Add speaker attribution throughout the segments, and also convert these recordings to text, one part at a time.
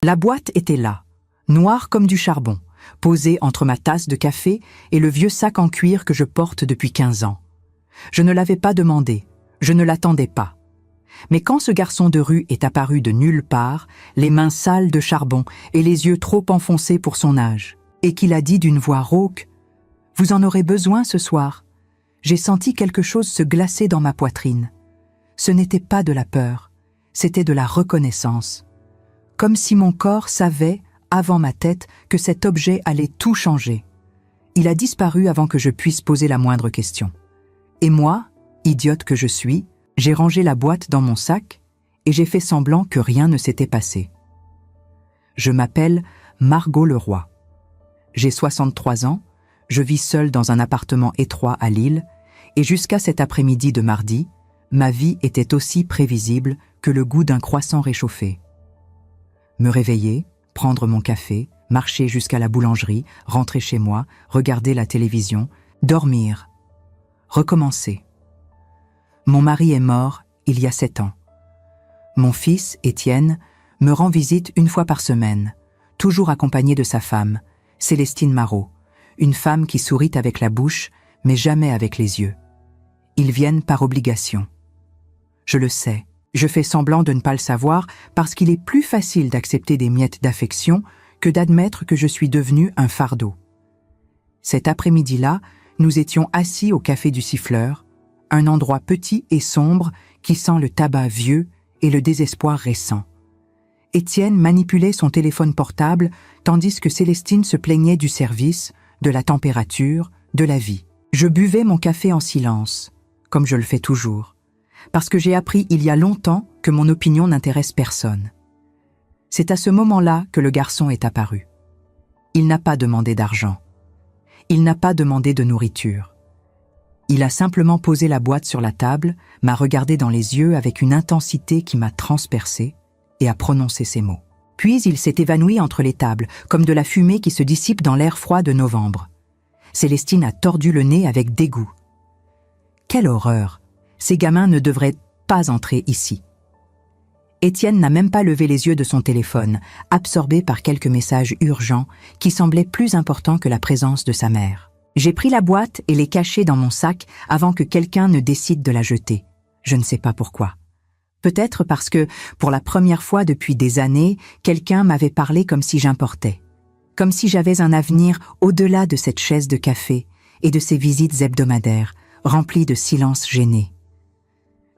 Speaker 1: La boîte était là, noire comme du charbon, posée entre ma tasse de café et le vieux sac en cuir que je porte depuis 15 ans. Je ne l'avais pas demandé, je ne l'attendais pas. Mais quand ce garçon de rue est apparu de nulle part, les mains sales de charbon et les yeux trop enfoncés pour son âge, et qu'il a dit d'une voix rauque « Vous en aurez besoin ce soir », j'ai senti quelque chose se glacer dans ma poitrine. Ce n'était pas de la peur, c'était de la reconnaissance. Comme si mon corps savait, avant ma tête, que cet objet allait tout changer. Il a disparu avant que je puisse poser la moindre question. Et moi, idiote que je suis, j'ai rangé la boîte dans mon sac et j'ai fait semblant que rien ne s'était passé. Je m'appelle Margot Leroy. J'ai 63 ans, je vis seule dans un appartement étroit à Lille et jusqu'à cet après-midi de mardi, ma vie était aussi prévisible que le goût d'un croissant réchauffé. Me réveiller, prendre mon café, marcher jusqu'à la boulangerie, rentrer chez moi, regarder la télévision, dormir, recommencer. Mon mari est mort il y a 7 ans. Mon fils, Étienne, me rend visite une fois par semaine, toujours accompagné de sa femme, Célestine Marot, une femme qui sourit avec la bouche, mais jamais avec les yeux. Ils viennent par obligation. Je le sais, je fais semblant de ne pas le savoir parce qu'il est plus facile d'accepter des miettes d'affection que d'admettre que je suis devenu un fardeau. Cet après-midi-là, nous étions assis au Café du Siffleur, un endroit petit et sombre qui sent le tabac vieux et le désespoir récent. Étienne manipulait son téléphone portable tandis que Célestine se plaignait du service, de la température, de la vie. Je buvais mon café en silence, comme je le fais toujours, parce que j'ai appris il y a longtemps que mon opinion n'intéresse personne. C'est à ce moment-là que le garçon est apparu. Il n'a pas demandé d'argent. Il n'a pas demandé de nourriture. Il a simplement posé la boîte sur la table, m'a regardé dans les yeux avec une intensité qui m'a transpercé et a prononcé ces mots. Puis il s'est évanoui entre les tables, comme de la fumée qui se dissipe dans l'air froid de novembre. Célestine a tordu le nez avec dégoût. Quelle horreur! Ces gamins ne devraient pas entrer ici. Étienne n'a même pas levé les yeux de son téléphone, absorbé par quelques messages urgents qui semblaient plus importants que la présence de sa mère. J'ai pris la boîte et l'ai cachée dans mon sac avant que quelqu'un ne décide de la jeter. Je ne sais pas pourquoi. Peut-être parce que, pour la première fois depuis des années, quelqu'un m'avait parlé comme si j'importais. Comme si j'avais un avenir au-delà de cette chaise de café et de ces visites hebdomadaires, remplies de silence gêné.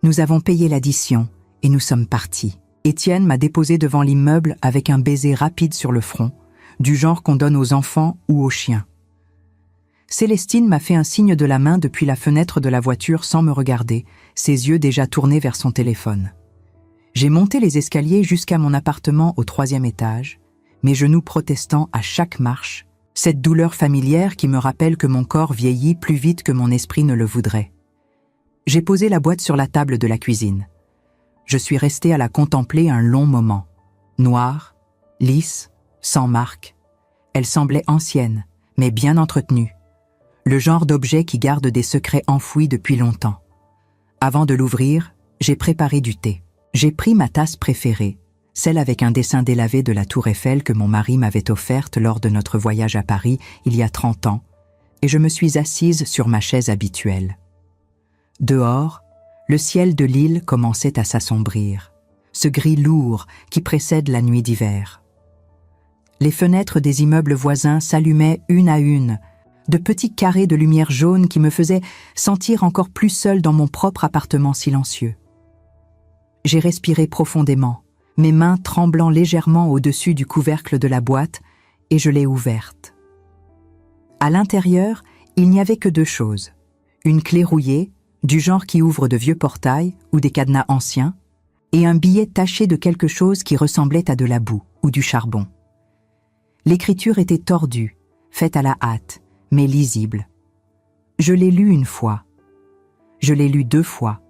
Speaker 1: Nous avons payé l'addition et nous sommes partis. Étienne m'a déposé devant l'immeuble avec un baiser rapide sur le front, du genre qu'on donne aux enfants ou aux chiens. Célestine m'a fait un signe de la main depuis la fenêtre de la voiture sans me regarder, ses yeux déjà tournés vers son téléphone. J'ai monté les escaliers jusqu'à mon appartement au 3e étage, mes genoux protestant à chaque marche, cette douleur familière qui me rappelle que mon corps vieillit plus vite que mon esprit ne le voudrait. J'ai posé la boîte sur la table de la cuisine. Je suis resté à la contempler un long moment. Noire, lisse, sans marque. Elle semblait ancienne, mais bien entretenue. Le genre d'objet qui garde des secrets enfouis depuis longtemps. Avant de l'ouvrir, j'ai préparé du thé. J'ai pris ma tasse préférée, celle avec un dessin délavé de la Tour Eiffel que mon mari m'avait offerte lors de notre voyage à Paris il y a 30 ans, et je me suis assise sur ma chaise habituelle. Dehors, le ciel de l'île commençait à s'assombrir, ce gris lourd qui précède la nuit d'hiver. Les fenêtres des immeubles voisins s'allumaient une à une, de petits carrés de lumière jaune qui me faisaient sentir encore plus seule dans mon propre appartement silencieux. J'ai respiré profondément, mes mains tremblant légèrement au-dessus du couvercle de la boîte, et je l'ai ouverte. À l'intérieur, il n'y avait que 2 choses. Une clé rouillée, du genre qui ouvre de vieux portails ou des cadenas anciens, et un billet taché de quelque chose qui ressemblait à de la boue ou du charbon. L'écriture était tordue, faite à la hâte, mais lisible. Je l'ai lu 1 fois. Je l'ai lu 2 fois.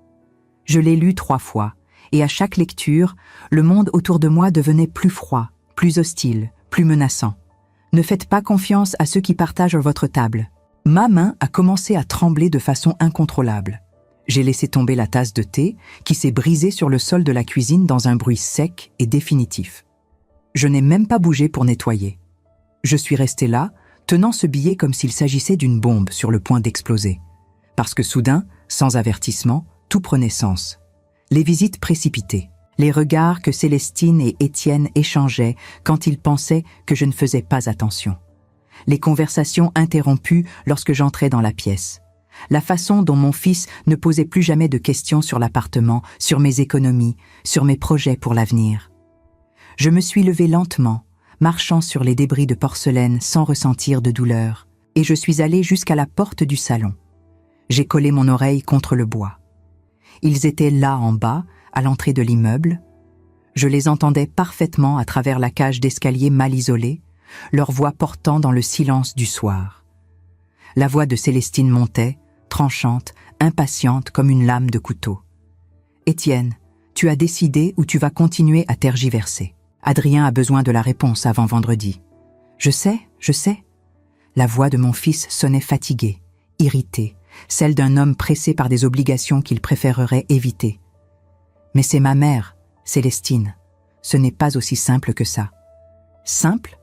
Speaker 1: Je l'ai lu 3 fois. Et à chaque lecture, le monde autour de moi devenait plus froid, plus hostile, plus menaçant. Ne faites pas confiance à ceux qui partagent votre table. Ma main a commencé à trembler de façon incontrôlable. J'ai laissé tomber la tasse de thé qui s'est brisée sur le sol de la cuisine dans un bruit sec et définitif. Je n'ai même pas bougé pour nettoyer. Je suis resté là, tenant ce billet comme s'il s'agissait d'une bombe sur le point d'exploser. Parce que soudain, sans avertissement, tout prenait sens. Les visites précipitées, les regards que Célestine et Étienne échangeaient quand ils pensaient que je ne faisais pas attention. Les conversations interrompues lorsque j'entrais dans la pièce. La façon dont mon fils ne posait plus jamais de questions sur l'appartement, sur mes économies, sur mes projets pour l'avenir. Je me suis levée lentement, marchant sur les débris de porcelaine sans ressentir de douleur, et je suis allée jusqu'à la porte du salon. J'ai collé mon oreille contre le bois. Ils étaient là en bas, à l'entrée de l'immeuble. Je les entendais parfaitement à travers la cage d'escalier mal isolée, leur voix portant dans le silence du soir. La voix de Célestine montait, tranchante, impatiente comme une lame de couteau. « Étienne, tu as décidé ou tu vas continuer à tergiverser. Adrien a besoin de la réponse avant vendredi. »« Je sais. » La voix de mon fils sonnait fatiguée, irritée, celle d'un homme pressé par des obligations qu'il préférerait éviter. « Mais c'est ma mère, Célestine. Ce n'est pas aussi simple que ça. »« Simple ?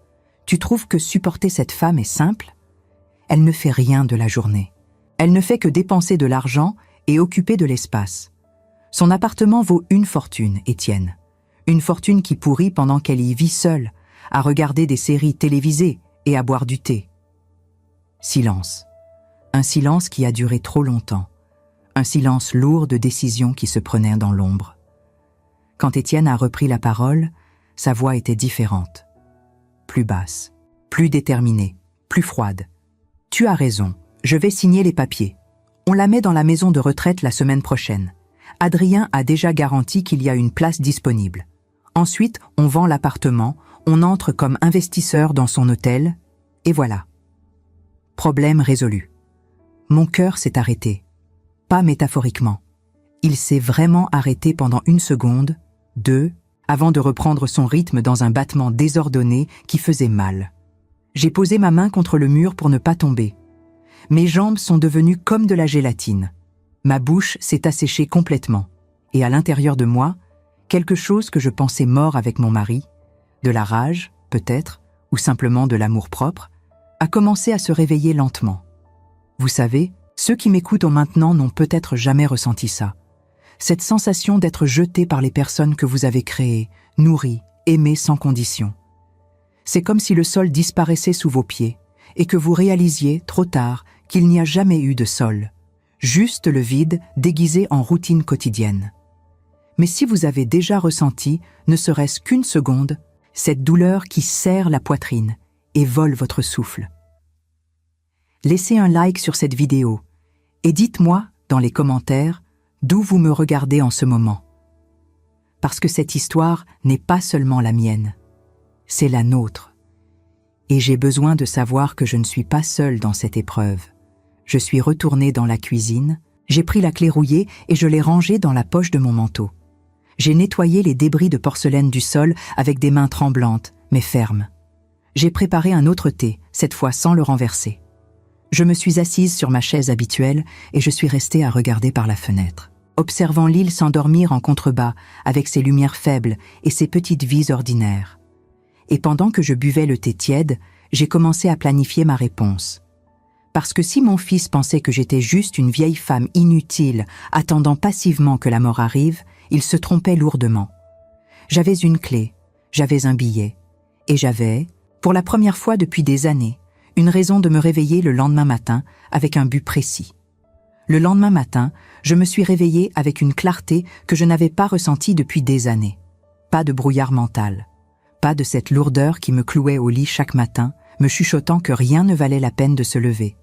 Speaker 1: Tu trouves que supporter cette femme est simple ? Elle ne fait rien de la journée. Elle ne fait que dépenser de l'argent et occuper de l'espace. Son appartement vaut une fortune, Étienne. Une fortune qui pourrit pendant qu'elle y vit seule, à regarder des séries télévisées et à boire du thé. Silence. Un silence qui a duré trop longtemps. Un silence lourd de décisions qui se prenaient dans l'ombre. Quand Étienne a repris la parole, sa voix était différente. Plus basse, plus déterminée, plus froide. « Tu as raison, je vais signer les papiers. On la met dans la maison de retraite la semaine prochaine. Adrien a déjà garanti qu'il y a une place disponible. Ensuite, on vend l'appartement, on entre comme investisseur dans son hôtel, et voilà. Problème résolu. Mon cœur s'est arrêté. Pas métaphoriquement. Il s'est vraiment arrêté pendant 1 seconde, 2, avant de reprendre son rythme dans un battement désordonné qui faisait mal. J'ai posé ma main contre le mur pour ne pas tomber. Mes jambes sont devenues comme de la gélatine. Ma bouche s'est asséchée complètement. Et à l'intérieur de moi, quelque chose que je pensais mort avec mon mari, de la rage, peut-être, ou simplement de l'amour-propre, a commencé à se réveiller lentement. Vous savez, ceux qui m'écoutent maintenant n'ont peut-être jamais ressenti ça. Cette sensation d'être jeté par les personnes que vous avez créées, nourries, aimées sans condition. C'est comme si le sol disparaissait sous vos pieds et que vous réalisiez, trop tard, qu'il n'y a jamais eu de sol. Juste le vide déguisé en routine quotidienne. Mais si vous avez déjà ressenti, ne serait-ce qu'1 seconde, cette douleur qui serre la poitrine et vole votre souffle. Laissez un like sur cette vidéo et dites-moi, dans les commentaires, d'où vous me regardez en ce moment. Parce que cette histoire n'est pas seulement la mienne, c'est la nôtre. Et j'ai besoin de savoir que je ne suis pas seule dans cette épreuve. Je suis retournée dans la cuisine, j'ai pris la clé rouillée et je l'ai rangée dans la poche de mon manteau. J'ai nettoyé les débris de porcelaine du sol avec des mains tremblantes, mais fermes. J'ai préparé un autre thé, cette fois sans le renverser. Je me suis assise sur ma chaise habituelle et je suis restée à regarder par la fenêtre, observant l'île s'endormir en contrebas avec ses lumières faibles et ses petites vies ordinaires. Et pendant que je buvais le thé tiède, j'ai commencé à planifier ma réponse. Parce que si mon fils pensait que j'étais juste une vieille femme inutile, attendant passivement que la mort arrive, il se trompait lourdement. J'avais une clé, j'avais un billet, et j'avais, pour la première fois depuis des années, une raison de me réveiller le lendemain matin avec un but précis. Le lendemain matin, je me suis réveillée avec une clarté que je n'avais pas ressentie depuis des années. Pas de brouillard mental. Pas de cette lourdeur qui me clouait au lit chaque matin, me chuchotant que rien ne valait la peine de se lever.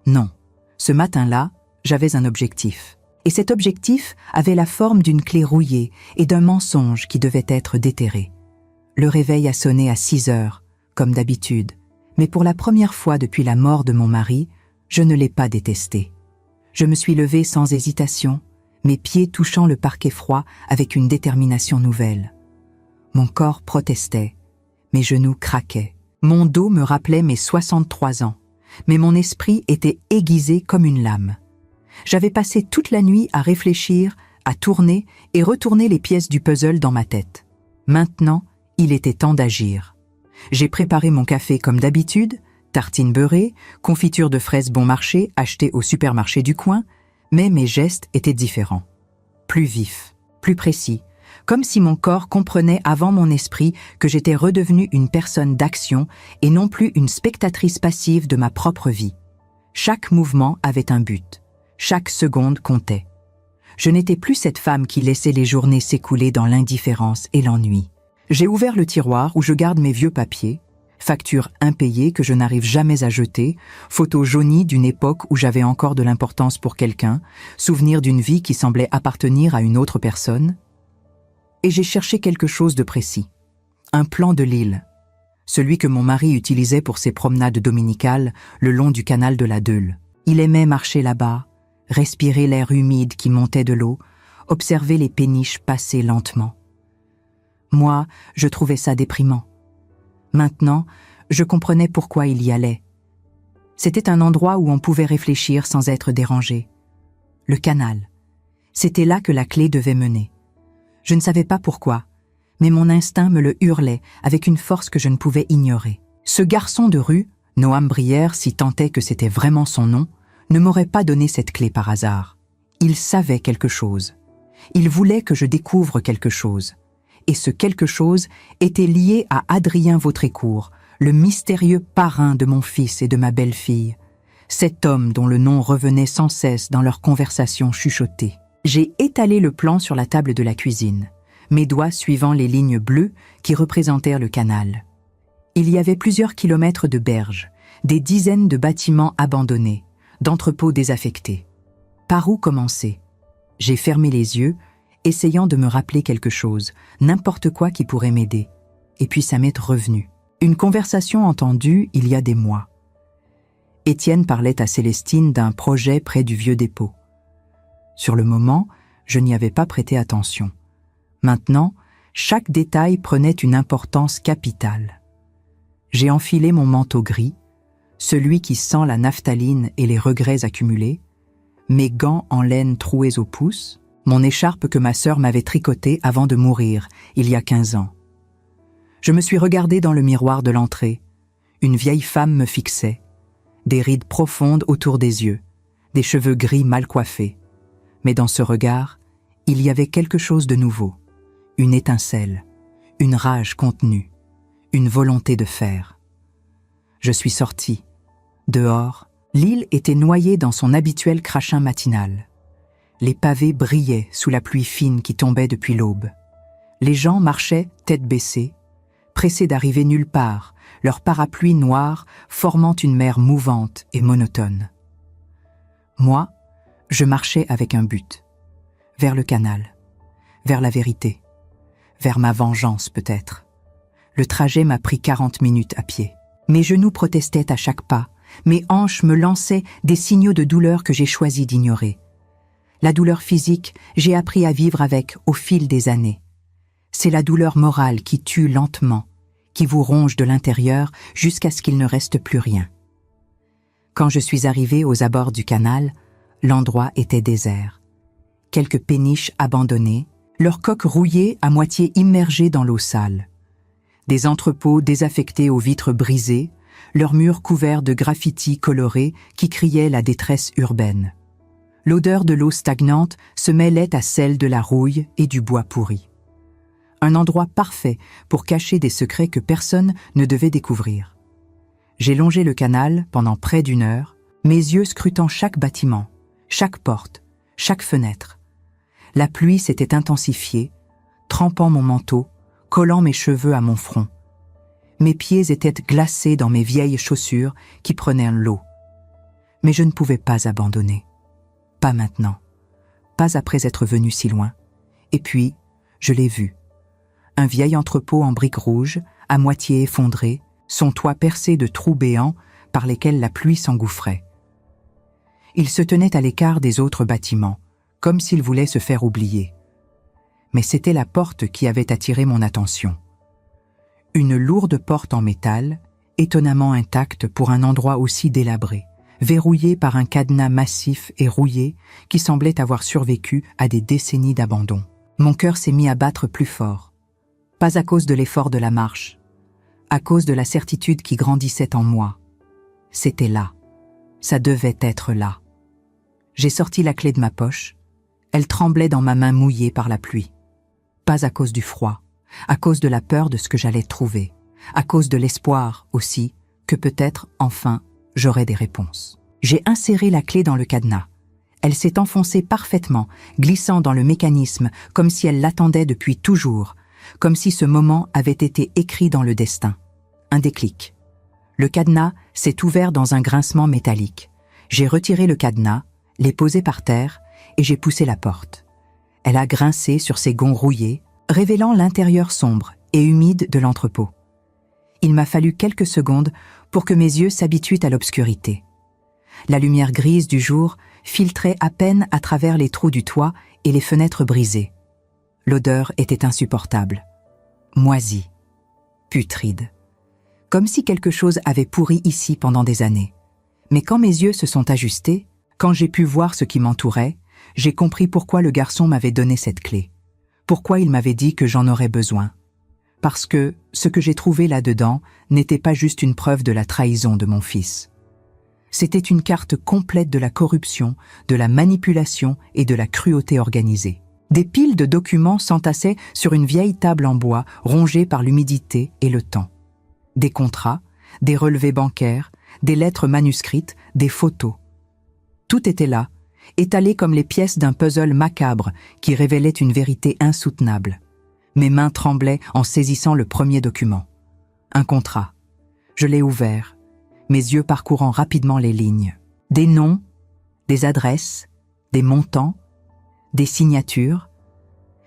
Speaker 1: Non, ce matin-là, j'avais un objectif. Et cet objectif avait la forme d'une clé rouillée et d'un mensonge qui devait être déterré. Le réveil a sonné à 6 heures, comme d'habitude, mais pour la première fois depuis la mort de mon mari, je ne l'ai pas détesté. Je me suis levée sans hésitation, mes pieds touchant le parquet froid avec une détermination nouvelle. Mon corps protestait, mes genoux craquaient, mon dos me rappelait mes 63 ans, mais mon esprit était aiguisé comme une lame. J'avais passé toute la nuit à réfléchir, à tourner et retourner les pièces du puzzle dans ma tête. Maintenant, Il était temps d'agir. J'ai préparé mon café comme d'habitude, tartines beurrées, confiture de fraises bon marché achetée au supermarché du coin, mais mes gestes étaient différents. Plus vifs, plus précis, comme si mon corps comprenait avant mon esprit que j'étais redevenue une personne d'action et non plus une spectatrice passive de ma propre vie. Chaque mouvement avait un but. Chaque seconde comptait. Je n'étais plus cette femme qui laissait les journées s'écouler dans l'indifférence et l'ennui. J'ai ouvert le tiroir où je garde mes vieux papiers, factures impayées que je n'arrive jamais à jeter, photos jaunies d'une époque où j'avais encore de l'importance pour quelqu'un, souvenirs d'une vie qui semblait appartenir à une autre personne. Et j'ai cherché quelque chose de précis. Un plan de l'île. Celui que mon mari utilisait pour ses promenades dominicales le long du canal de la Deule. Il aimait marcher là-bas, respirer l'air humide qui montait de l'eau, observer les péniches passer lentement. Moi, je trouvais ça déprimant. Maintenant, je comprenais pourquoi il y allait. C'était un endroit où on pouvait réfléchir sans être dérangé. Le canal. C'était là que la clé devait mener. Je ne savais pas pourquoi, mais mon instinct me le hurlait avec une force que je ne pouvais ignorer. Ce garçon de rue, Noam Brière, si tant est que c'était vraiment son nom, ne m'aurait pas donné cette clé par hasard. Il savait quelque chose. Il voulait que je découvre quelque chose. Et ce quelque chose était lié à Adrien Vautrécourt, le mystérieux parrain de mon fils et de ma belle-fille, cet homme dont le nom revenait sans cesse dans leurs conversations chuchotées. J'ai étalé le plan sur la table de la cuisine, mes doigts suivant les lignes bleues qui représentèrent le canal. Il y avait plusieurs kilomètres de berges, des dizaines de bâtiments abandonnés, d'entrepôts désaffectés. Par où commencer? J'ai fermé les yeux, essayant de me rappeler quelque chose, n'importe quoi qui pourrait m'aider. Et puis ça m'est revenu. Une conversation entendue il y a des mois. Étienne parlait à Célestine d'un projet près du vieux dépôt. Sur le moment, je n'y avais pas prêté attention. Maintenant, chaque détail prenait une importance capitale. J'ai enfilé mon manteau gris, celui qui sent la naphtaline et les regrets accumulés, mes gants en laine troués au pouce, mon écharpe que ma sœur m'avait tricotée avant de mourir, il y a 15 ans. Je me suis regardé dans le miroir de l'entrée. Une vieille femme me fixait, des rides profondes autour des yeux, des cheveux gris mal coiffés. Mais dans ce regard, il y avait quelque chose de nouveau, une étincelle, une rage contenue, une volonté de faire. Je suis sorti. Dehors, l'île était noyée dans son habituel crachin matinal. Les pavés brillaient sous la pluie fine qui tombait depuis l'aube. Les gens marchaient tête baissée, pressés d'arriver nulle part, leurs parapluies noirs formant une mer mouvante et monotone. Moi, je marchais avec un but, vers le canal, vers la vérité, vers ma vengeance peut-être. Le trajet m'a pris 40 minutes à pied. Mes genoux protestaient à chaque pas, mes hanches me lançaient des signaux de douleur que j'ai choisi d'ignorer. La douleur physique, j'ai appris à vivre avec au fil des années. C'est la douleur morale qui tue lentement, qui vous ronge de l'intérieur jusqu'à ce qu'il ne reste plus rien. Quand je suis arrivée aux abords du canal, l'endroit était désert. Quelques péniches abandonnées, leurs coques rouillées à moitié immergées dans l'eau sale. Des entrepôts désaffectés aux vitres brisées, leurs murs couverts de graffitis colorés qui criaient la détresse urbaine. L'odeur de l'eau stagnante se mêlait à celle de la rouille et du bois pourri. Un endroit parfait pour cacher des secrets que personne ne devait découvrir. J'ai longé le canal pendant près d'1 heure, mes yeux scrutant chaque bâtiment, chaque porte, chaque fenêtre. La pluie s'était intensifiée, trempant mon manteau, collant mes cheveux à mon front. Mes pieds étaient glacés dans mes vieilles chaussures qui prenaient l'eau. Mais je ne pouvais pas abandonner. Pas maintenant. Pas après être venu si loin. Et puis, je l'ai vu. Un vieil entrepôt en briques rouges, à moitié effondré, son toit percé de trous béants par lesquels la pluie s'engouffrait. Il se tenait à l'écart des autres bâtiments, comme s'il voulait se faire oublier. Mais c'était la porte qui avait attiré mon attention. Une lourde porte en métal, étonnamment intacte pour un endroit aussi délabré, verrouillée par un cadenas massif et rouillé qui semblait avoir survécu à des décennies d'abandon. Mon cœur s'est mis à battre plus fort. Pas à cause de l'effort de la marche, à cause de la certitude qui grandissait en moi. C'était là. Ça devait être là. J'ai sorti la clé de ma poche. Elle tremblait dans ma main mouillée par la pluie. Pas à cause du froid, à cause de la peur de ce que j'allais trouver, à cause de l'espoir aussi que peut-être, enfin, j'aurais des réponses. J'ai inséré la clé dans le cadenas. Elle s'est enfoncée parfaitement, glissant dans le mécanisme, comme si elle l'attendait depuis toujours, comme si ce moment avait été écrit dans le destin. Un déclic. Le cadenas s'est ouvert dans un grincement métallique. J'ai retiré le cadenas, l'ai posé par terre et j'ai poussé la porte. Elle a grincé sur ses gonds rouillés, révélant l'intérieur sombre et humide de l'entrepôt. Il m'a fallu quelques secondes pour que mes yeux s'habituent à l'obscurité. La lumière grise du jour filtrait à peine à travers les trous du toit et les fenêtres brisées. L'odeur était insupportable. Moisie. Putride. Comme si quelque chose avait pourri ici pendant des années. Mais quand mes yeux se sont ajustés, quand j'ai pu voir ce qui m'entourait, j'ai compris pourquoi le garçon m'avait donné cette clé. Pourquoi il m'avait dit que j'en aurais besoin. Parce que ce que j'ai trouvé là-dedans n'était pas juste une preuve de la trahison de mon fils. C'était une carte complète de la corruption, de la manipulation et de la cruauté organisée. Des piles de documents s'entassaient sur une vieille table en bois rongée par l'humidité et le temps. Des contrats, des relevés bancaires, des lettres manuscrites, des photos. Tout était là, étalé comme les pièces d'un puzzle macabre qui révélait une vérité insoutenable. Mes mains tremblaient en saisissant le premier document. Un contrat. Je l'ai ouvert, mes yeux parcourant rapidement les lignes. Des noms, des adresses, des montants, des signatures.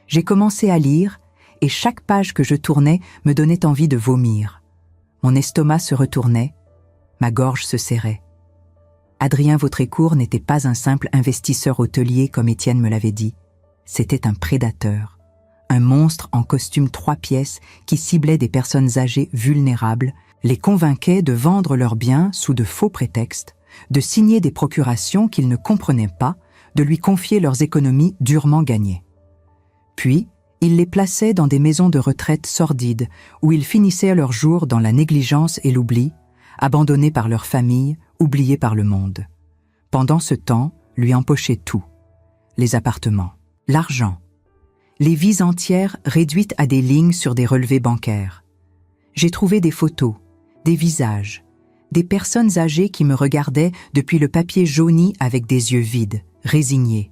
Speaker 1: J'ai commencé à lire et chaque page que je tournais me donnait envie de vomir. Mon estomac se retournait, ma gorge se serrait. Adrien Vautrécourt n'était pas un simple investisseur hôtelier comme Étienne me l'avait dit. C'était un prédateur, un monstre en costume 3 pièces qui ciblait des personnes âgées vulnérables, les convainquait de vendre leurs biens sous de faux prétextes, de signer des procurations qu'ils ne comprenaient pas, de lui confier leurs économies durement gagnées. Puis, il les plaçait dans des maisons de retraite sordides où ils finissaient leurs jours dans la négligence et l'oubli, abandonnés par leur famille, oubliés par le monde. Pendant ce temps, lui empochait tout. Les appartements, l'argent, les vies entières réduites à des lignes sur des relevés bancaires. J'ai trouvé des photos, des visages, des personnes âgées qui me regardaient depuis le papier jauni avec des yeux vides, résignés.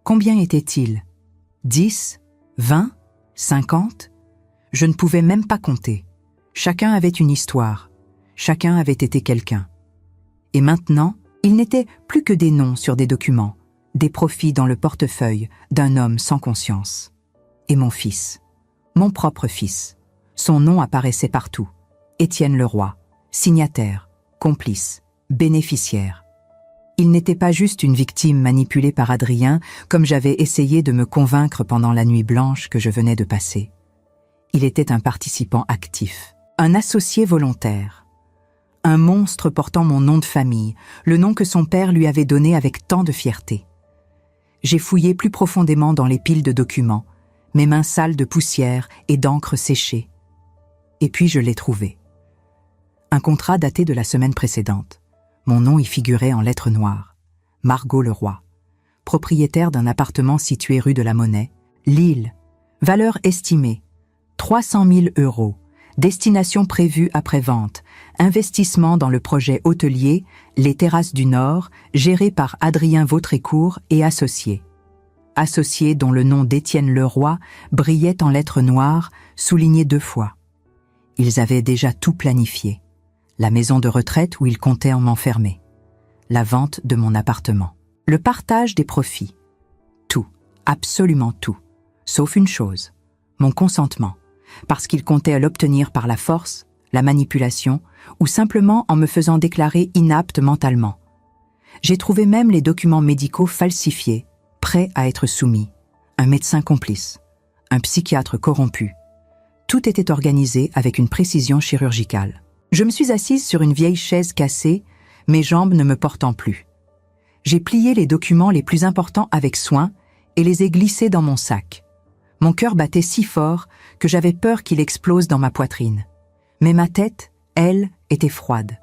Speaker 1: Combien étaient-ils? 10? 20? 50? Je ne pouvais même pas compter. Chacun avait une histoire. Chacun avait été quelqu'un. Et maintenant, il n'était plus que des noms sur des documents, des profits dans le portefeuille d'un homme sans conscience. Et mon fils, mon propre fils, son nom apparaissait partout. Étienne Leroy, signataire, complice, bénéficiaire. Il n'était pas juste une victime manipulée par Adrien, comme j'avais essayé de me convaincre pendant la nuit blanche que je venais de passer. Il était un participant actif, un associé volontaire. Un monstre portant mon nom de famille, le nom que son père lui avait donné avec tant de fierté. J'ai fouillé plus profondément dans les piles de documents, mes mains sales de poussière et d'encre séchée. Et puis je l'ai trouvé. Un contrat daté de la semaine précédente. Mon nom y figurait en lettres noires. Margot Leroy, propriétaire d'un appartement situé rue de la Monnaie, Lille. Valeur estimée, 300 000 €. Destination prévue après vente. Investissement dans le projet hôtelier Les Terrasses du Nord, géré par Adrien Vautrécourt et associés. Associés dont le nom d'Étienne Leroy brillait en lettres noires, souligné 2 fois. Ils avaient déjà tout planifié. La maison de retraite où ils comptaient m'enfermer. La vente de mon appartement. Le partage des profits. Tout, absolument tout. Sauf une chose, mon consentement. Parce qu'ils comptaient l'obtenir par la force, la manipulation, ou simplement en me faisant déclarer inapte mentalement. J'ai trouvé même les documents médicaux falsifiés, prêts à être soumis. Un médecin complice, un psychiatre corrompu. Tout était organisé avec une précision chirurgicale. Je me suis assise sur une vieille chaise cassée, mes jambes ne me portant plus. J'ai plié les documents les plus importants avec soin et les ai glissés dans mon sac. Mon cœur battait si fort que j'avais peur qu'il explose dans ma poitrine. Mais ma tête, elle, était froide,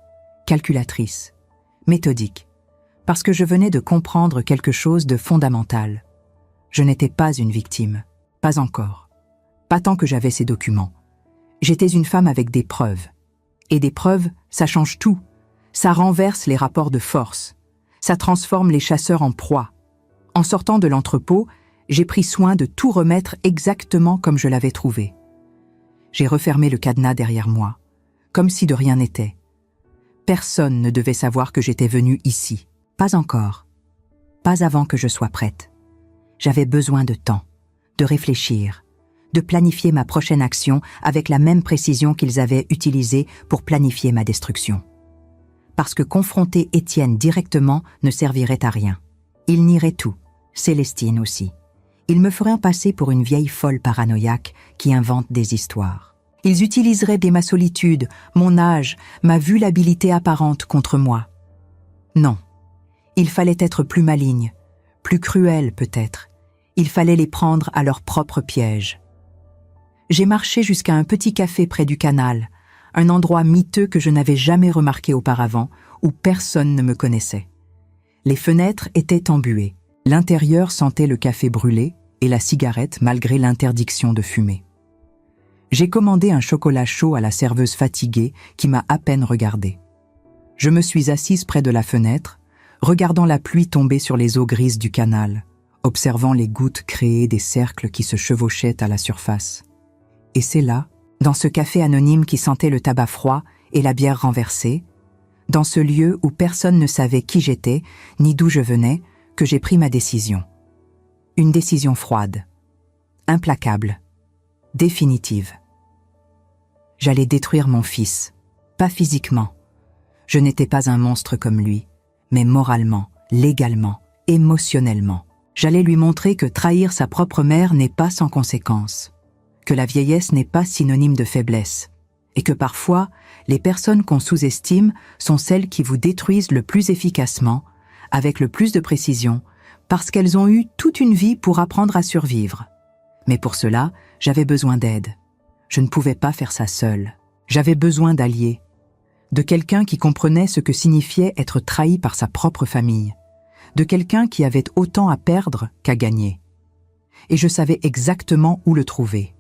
Speaker 1: calculatrice, méthodique, parce que je venais de comprendre quelque chose de fondamental. Je n'étais pas une victime, pas encore, pas tant que j'avais ces documents. J'étais une femme avec des preuves. Et des preuves, ça change tout. Ça renverse les rapports de force. Ça transforme les chasseurs en proie. En sortant de l'entrepôt, j'ai pris soin de tout remettre exactement comme je l'avais trouvé. J'ai refermé le cadenas derrière moi, comme si de rien n'était. Personne ne devait savoir que j'étais venue ici. Pas encore. Pas avant que je sois prête. J'avais besoin de temps, de réfléchir, de planifier ma prochaine action avec la même précision qu'ils avaient utilisée pour planifier ma destruction. Parce que confronter Étienne directement ne servirait à rien. Il nierait tout, Célestine aussi. Ils me feraient passer pour une vieille folle paranoïaque qui invente des histoires. Ils utiliseraient ma solitude, mon âge, ma vulnérabilité apparente contre moi. Non, il fallait être plus maligne, plus cruel peut-être. Il fallait les prendre à leur propre piège. J'ai marché jusqu'à un petit café près du canal, un endroit miteux que je n'avais jamais remarqué auparavant, où personne ne me connaissait. Les fenêtres étaient embuées. L'intérieur sentait le café brûlé et la cigarette malgré l'interdiction de fumer. J'ai commandé un chocolat chaud à la serveuse fatiguée qui m'a à peine regardée. Je me suis assise près de la fenêtre, regardant la pluie tomber sur les eaux grises du canal, observant les gouttes créer des cercles qui se chevauchaient à la surface. Et c'est là, dans ce café anonyme qui sentait le tabac froid et la bière renversée, dans ce lieu où personne ne savait qui j'étais, ni d'où je venais, que j'ai pris ma décision. Une décision froide, implacable, définitive. J'allais détruire mon fils, pas physiquement. Je n'étais pas un monstre comme lui, mais moralement, légalement, émotionnellement. J'allais lui montrer que trahir sa propre mère n'est pas sans conséquence, que la vieillesse n'est pas synonyme de faiblesse, et que parfois, les personnes qu'on sous-estime sont celles qui vous détruisent le plus efficacement, avec le plus de précision, parce qu'elles ont eu toute une vie pour apprendre à survivre. Mais pour cela, j'avais besoin d'aide. Je ne pouvais pas faire ça seule. J'avais besoin d'alliés, de quelqu'un qui comprenait ce que signifiait être trahi par sa propre famille, de quelqu'un qui avait autant à perdre qu'à gagner. Et je savais exactement où le trouver.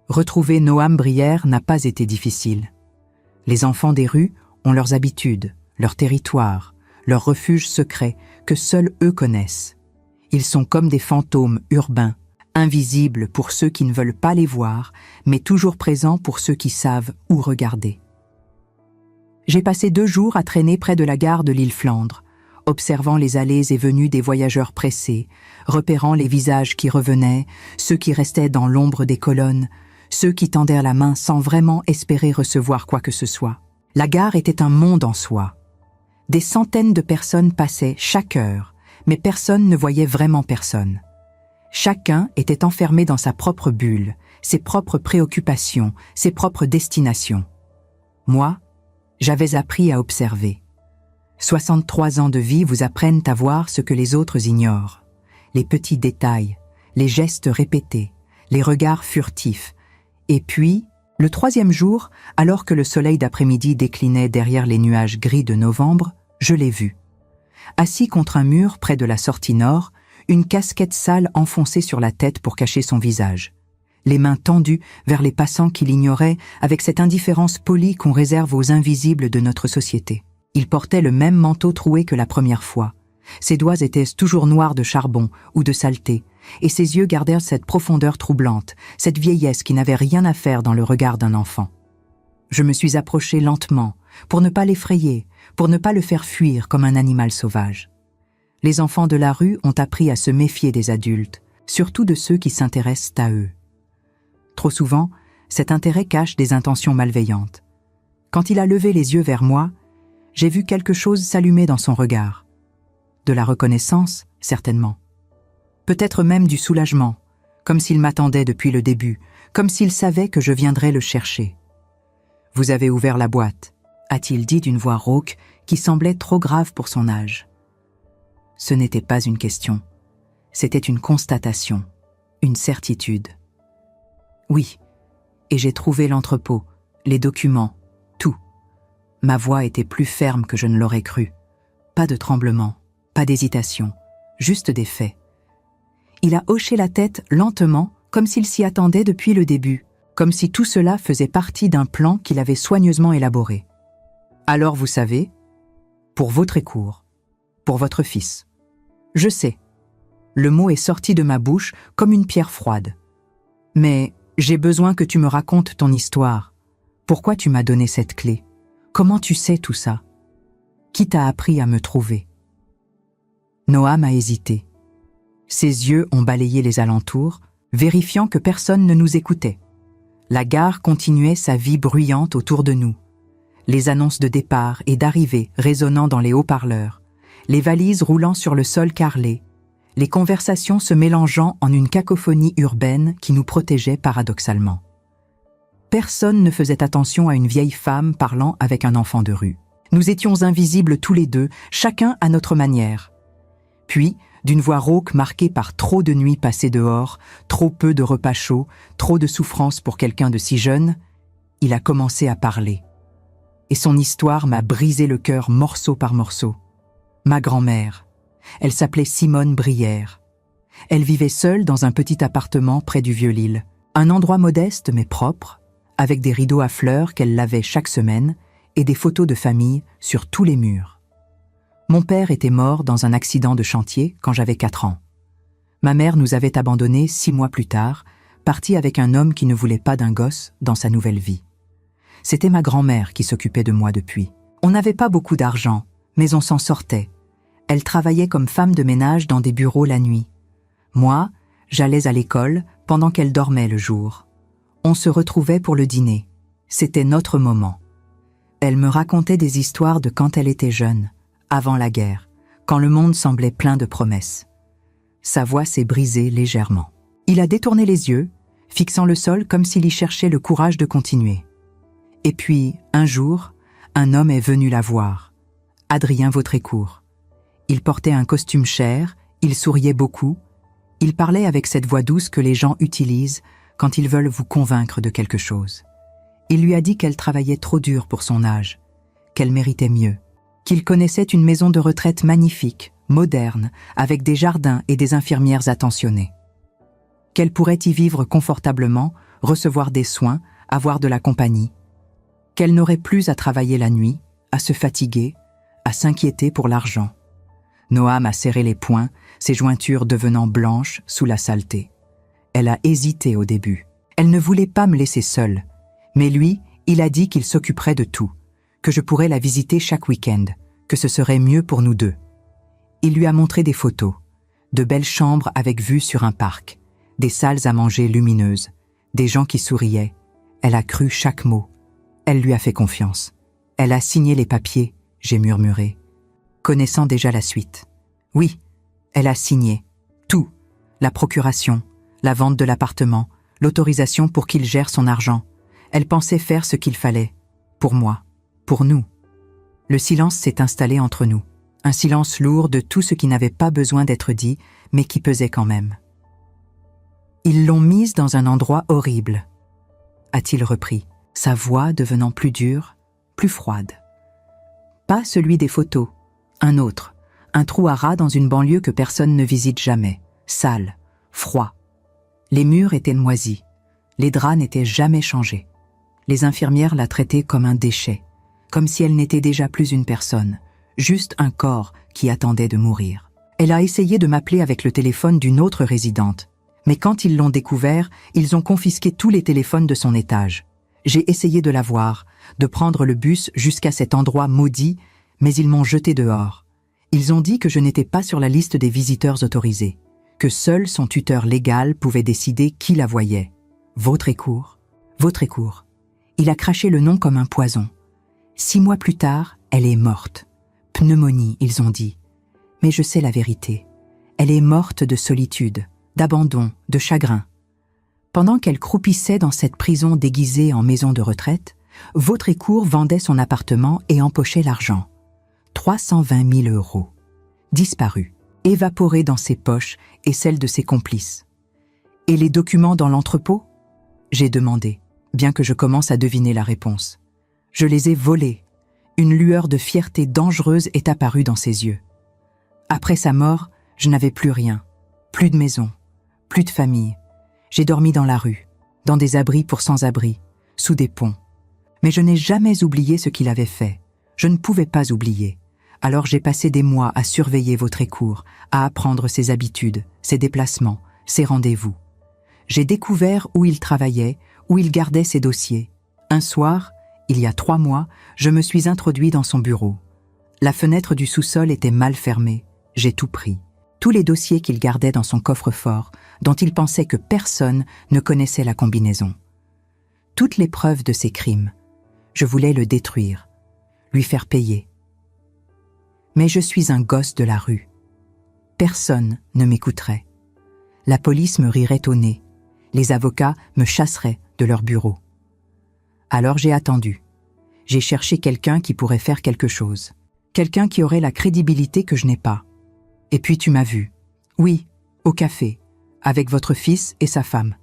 Speaker 1: Retrouver Noam Brière n'a pas été difficile. Les enfants des rues ont leurs habitudes, leur territoire, leurs refuges secrets que seuls eux connaissent. Ils sont comme des fantômes urbains, invisibles pour ceux qui ne veulent pas les voir, mais toujours présents pour ceux qui savent où regarder. J'ai passé 2 jours à traîner près de la gare de l'île Flandre, observant les allées et venues des voyageurs pressés, repérant les visages qui revenaient, ceux qui restaient dans l'ombre des colonnes, ceux qui tendaient la main sans vraiment espérer recevoir quoi que ce soit. La gare était un monde en soi. Des centaines de personnes passaient chaque heure, mais personne ne voyait vraiment personne. Chacun était enfermé dans sa propre bulle, ses propres préoccupations, ses propres destinations. Moi, j'avais appris à observer. 63 ans de vie vous apprennent à voir ce que les autres ignorent. Les petits détails, les gestes répétés, les regards furtifs. Et puis, le 3e jour, alors que le soleil d'après-midi déclinait derrière les nuages gris de novembre, je l'ai vu. Assis contre un mur près de la sortie nord, une casquette sale enfoncée sur la tête pour cacher son visage. Les mains tendues vers les passants qui l'ignoraient avec cette indifférence polie qu'on réserve aux invisibles de notre société. Il portait le même manteau troué que la première fois. Ses doigts étaient toujours noirs de charbon ou de saleté, et ses yeux gardèrent cette profondeur troublante, cette vieillesse qui n'avait rien à faire dans le regard d'un enfant. Je me suis approché lentement, pour ne pas l'effrayer, pour ne pas le faire fuir comme un animal sauvage. Les enfants de la rue ont appris à se méfier des adultes, surtout de ceux qui s'intéressent à eux. Trop souvent, cet intérêt cache des intentions malveillantes. Quand il a levé les yeux vers moi, j'ai vu quelque chose s'allumer dans son regard. De la reconnaissance, certainement. Peut-être même du soulagement, comme s'il m'attendait depuis le début, comme s'il savait que je viendrais le chercher. « Vous avez ouvert la boîte », a-t-il dit d'une voix rauque qui semblait trop grave pour son âge. Ce n'était pas une question, c'était une constatation, une certitude. Oui, et j'ai trouvé l'entrepôt, les documents, tout. Ma voix était plus ferme que je ne l'aurais cru. Pas de tremblement, pas d'hésitation, juste des faits. Il a hoché la tête lentement, comme s'il s'y attendait depuis le début, comme si tout cela faisait partie d'un plan qu'il avait soigneusement élaboré. Alors vous savez, pour votre écourt, pour votre fils. Je sais. Le mot est sorti de ma bouche comme une pierre froide. Mais j'ai besoin que tu me racontes ton histoire. Pourquoi tu m'as donné cette clé? Comment tu sais tout ça? Qui t'a appris à me trouver? Noam a hésité. Ses yeux ont balayé les alentours, vérifiant que personne ne nous écoutait. La gare continuait sa vie bruyante autour de nous. Les annonces de départ et d'arrivée résonnant dans les haut-parleurs, les valises roulant sur le sol carrelé, les conversations se mélangeant en une cacophonie urbaine qui nous protégeait paradoxalement. Personne ne faisait attention à une vieille femme parlant avec un enfant de rue. Nous étions invisibles tous les deux, chacun à notre manière. Puis, d'une voix rauque marquée par trop de nuits passées dehors, trop peu de repas chauds, trop de souffrance pour quelqu'un de si jeune, il a commencé à parler. Et son histoire m'a brisé le cœur morceau par morceau. Ma grand-mère, elle s'appelait Simone Brière. Elle vivait seule dans un petit appartement près du Vieux-Lille, un endroit modeste mais propre, avec des rideaux à fleurs qu'elle lavait chaque semaine et des photos de famille sur tous les murs. Mon père était mort dans un accident de chantier quand j'avais 4 ans. Ma mère nous avait abandonnés 6 mois plus tard, partie avec un homme qui ne voulait pas d'un gosse dans sa nouvelle vie. C'était ma grand-mère qui s'occupait de moi depuis. On n'avait pas beaucoup d'argent, mais on s'en sortait. Elle travaillait comme femme de ménage dans des bureaux la nuit. Moi, j'allais à l'école pendant qu'elle dormait le jour. On se retrouvait pour le dîner. C'était notre moment. Elle me racontait des histoires de quand elle était jeune, avant la guerre, quand le monde semblait plein de promesses. Sa voix s'est brisée légèrement. Il a détourné les yeux, fixant le sol comme s'il y cherchait le courage de continuer. Et puis, un jour, un homme est venu la voir. Adrien Vautrécourt. Il portait un costume cher, il souriait beaucoup, il parlait avec cette voix douce que les gens utilisent quand ils veulent vous convaincre de quelque chose. Il lui a dit qu'elle travaillait trop dur pour son âge, qu'elle méritait mieux, qu'il connaissait une maison de retraite magnifique, moderne, avec des jardins et des infirmières attentionnées. Qu'elle pourrait y vivre confortablement, recevoir des soins, avoir de la compagnie. Qu'elle n'aurait plus à travailler la nuit, à se fatiguer, à s'inquiéter pour l'argent. Noam a serré les poings, ses jointures devenant blanches sous la saleté. Elle a hésité au début. Elle ne voulait pas me laisser seule. Mais lui, il a dit qu'il s'occuperait de tout, que je pourrais la visiter chaque week-end, que ce serait mieux pour nous deux. Il lui a montré des photos, de belles chambres avec vue sur un parc, des salles à manger lumineuses, des gens qui souriaient. Elle a cru chaque mot. Elle lui a fait confiance. Elle a signé les papiers, j'ai murmuré, connaissant déjà la suite. Oui, elle a signé. Tout. La procuration, la vente de l'appartement, l'autorisation pour qu'il gère son argent. Elle pensait faire ce qu'il fallait. Pour moi. Pour nous. Le silence s'est installé entre nous. Un silence lourd de tout ce qui n'avait pas besoin d'être dit, mais qui pesait quand même. Ils l'ont mise dans un endroit horrible, a-t-il repris, sa voix devenant plus dure, plus froide. Pas celui des photos, un autre, un trou à rats dans une banlieue que personne ne visite jamais, sale, froid. Les murs étaient moisis, les draps n'étaient jamais changés. Les infirmières la traitaient comme un déchet, comme si elle n'était déjà plus une personne, juste un corps qui attendait de mourir. Elle a essayé de m'appeler avec le téléphone d'une autre résidente, mais quand ils l'ont découvert, ils ont confisqué tous les téléphones de son étage. J'ai essayé de la voir, de prendre le bus jusqu'à cet endroit maudit, mais ils m'ont jeté dehors. Ils ont dit que je n'étais pas sur la liste des visiteurs autorisés, que seul son tuteur légal pouvait décider qui la voyait. Vautrécourt. Vautrécourt. Il a craché le nom comme un poison. 6 mois plus tard, elle est morte. Pneumonie, ils ont dit. Mais je sais la vérité. Elle est morte de solitude, d'abandon, de chagrin. Pendant qu'elle croupissait dans cette prison déguisée en maison de retraite, Vautrécourt vendait son appartement et empochait l'argent. 320 000 €. Disparu, évaporé dans ses poches et celles de ses complices. Et les documents dans l'entrepôt ? J'ai demandé, bien que je commence à deviner la réponse. Je les ai volés. Une lueur de fierté dangereuse est apparue dans ses yeux. Après sa mort, je n'avais plus rien. Plus de maison, plus de famille. J'ai dormi dans la rue, dans des abris pour sans-abri, sous des ponts. Mais je n'ai jamais oublié ce qu'il avait fait. Je ne pouvais pas oublier. Alors j'ai passé des mois à surveiller votre écour, à apprendre ses habitudes, ses déplacements, ses rendez-vous. J'ai découvert où il travaillait, où il gardait ses dossiers. Un soir, il y a 3 mois, je me suis introduit dans son bureau. La fenêtre du sous-sol était mal fermée. J'ai tout pris. Tous les dossiers qu'il gardait dans son coffre-fort, dont il pensait que personne ne connaissait la combinaison. Toutes les preuves de ses crimes. Je voulais le détruire, lui faire payer. Mais je suis un gosse de la rue. Personne ne m'écouterait. La police me rirait au nez. Les avocats me chasseraient de leur bureau. Alors j'ai attendu. J'ai cherché quelqu'un qui pourrait faire quelque chose. Quelqu'un qui aurait la crédibilité que je n'ai pas. Et puis tu m'as vu. Oui, au café, avec votre fils et sa femme.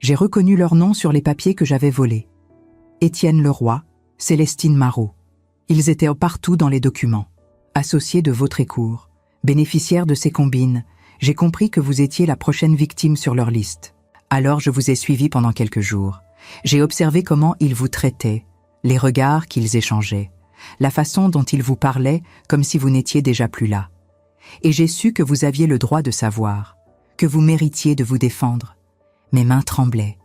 Speaker 1: J'ai reconnu leurs noms sur les papiers que j'avais volés. Étienne Leroy, Célestine Marot. Ils étaient partout dans les documents. Associés de votre écour, bénéficiaires de ces combines, j'ai compris que vous étiez la prochaine victime sur leur liste. Alors je vous ai suivi pendant quelques jours. J'ai observé comment ils vous traitaient, les regards qu'ils échangeaient, la façon dont ils vous parlaient comme si vous n'étiez déjà plus là. Et j'ai su que vous aviez le droit de savoir, que vous méritiez de vous défendre. Mes mains tremblaient.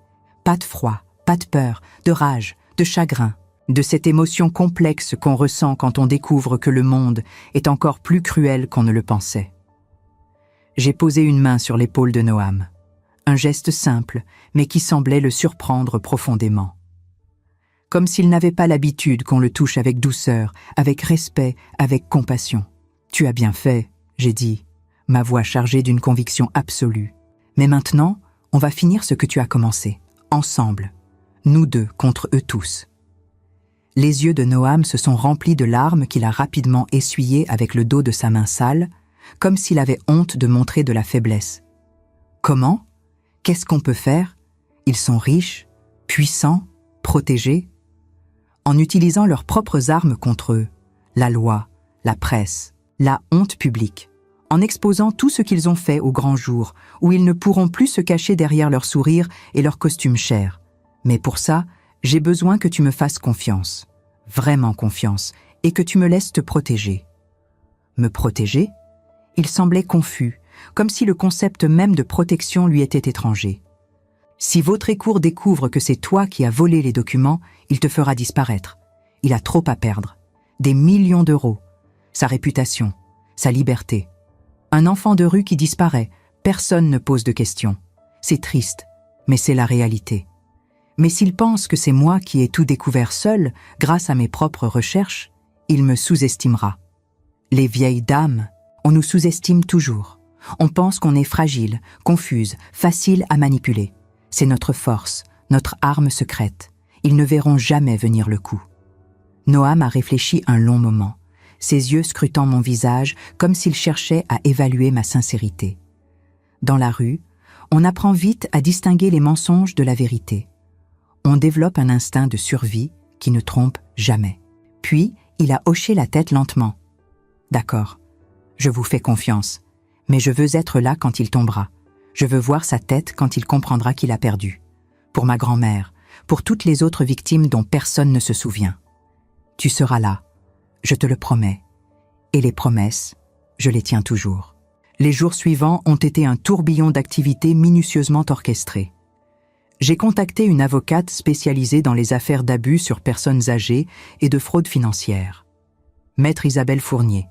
Speaker 1: Pas de froid, pas de peur, de rage, de chagrin, de cette émotion complexe qu'on ressent quand on découvre que le monde est encore plus cruel qu'on ne le pensait. J'ai posé une main sur l'épaule de Noam. Un geste simple, mais qui semblait le surprendre profondément. Comme s'il n'avait pas l'habitude qu'on le touche avec douceur, avec respect, avec compassion. « Tu as bien fait », j'ai dit, ma voix chargée d'une conviction absolue. « Mais maintenant, on va finir ce que tu as commencé, ensemble, nous deux contre eux tous. » Les yeux de Noam se sont remplis de larmes qu'il a rapidement essuyées avec le dos de sa main sale, comme s'il avait honte de montrer de la faiblesse. « Comment ? Qu'est-ce qu'on peut faire ? Ils sont riches, puissants, protégés. » En utilisant leurs propres armes contre eux, la loi, la presse, la honte publique, en exposant tout ce qu'ils ont fait au grand jour, où ils ne pourront plus se cacher derrière leur sourire et leur costume cher. Mais pour ça, j'ai besoin que tu me fasses confiance, vraiment confiance, et que tu me laisses te protéger. Me protéger ? Il semblait confus, comme si le concept même de protection lui était étranger. Si votre écour découvre que c'est toi qui as volé les documents, il te fera disparaître. Il a trop à perdre. Des millions d'euros. Sa réputation, sa liberté. Un enfant de rue qui disparaît, personne ne pose de questions. C'est triste, mais c'est la réalité. Mais s'il pense que c'est moi qui ai tout découvert seul, grâce à mes propres recherches, il me sous-estimera. Les vieilles dames, on nous sous-estime toujours. On pense qu'on est fragile, confuse, facile à manipuler. C'est notre force, notre arme secrète. Ils ne verront jamais venir le coup. Noam a réfléchi un long moment, ses yeux scrutant mon visage comme s'il cherchait à évaluer ma sincérité. Dans la rue, on apprend vite à distinguer les mensonges de la vérité. On développe un instinct de survie qui ne trompe jamais. Puis, il a hoché la tête lentement. « D'accord, je vous fais confiance, mais je veux être là quand il tombera. Je veux voir sa tête quand il comprendra qu'il a perdu. Pour ma grand-mère, pour toutes les autres victimes dont personne ne se souvient. Tu seras là, je te le promets. Et les promesses, je les tiens toujours. » Les jours suivants ont été un tourbillon d'activités minutieusement orchestrées. J'ai contacté une avocate spécialisée dans les affaires d'abus sur personnes âgées et de fraude financière. Maître Isabelle Fournier.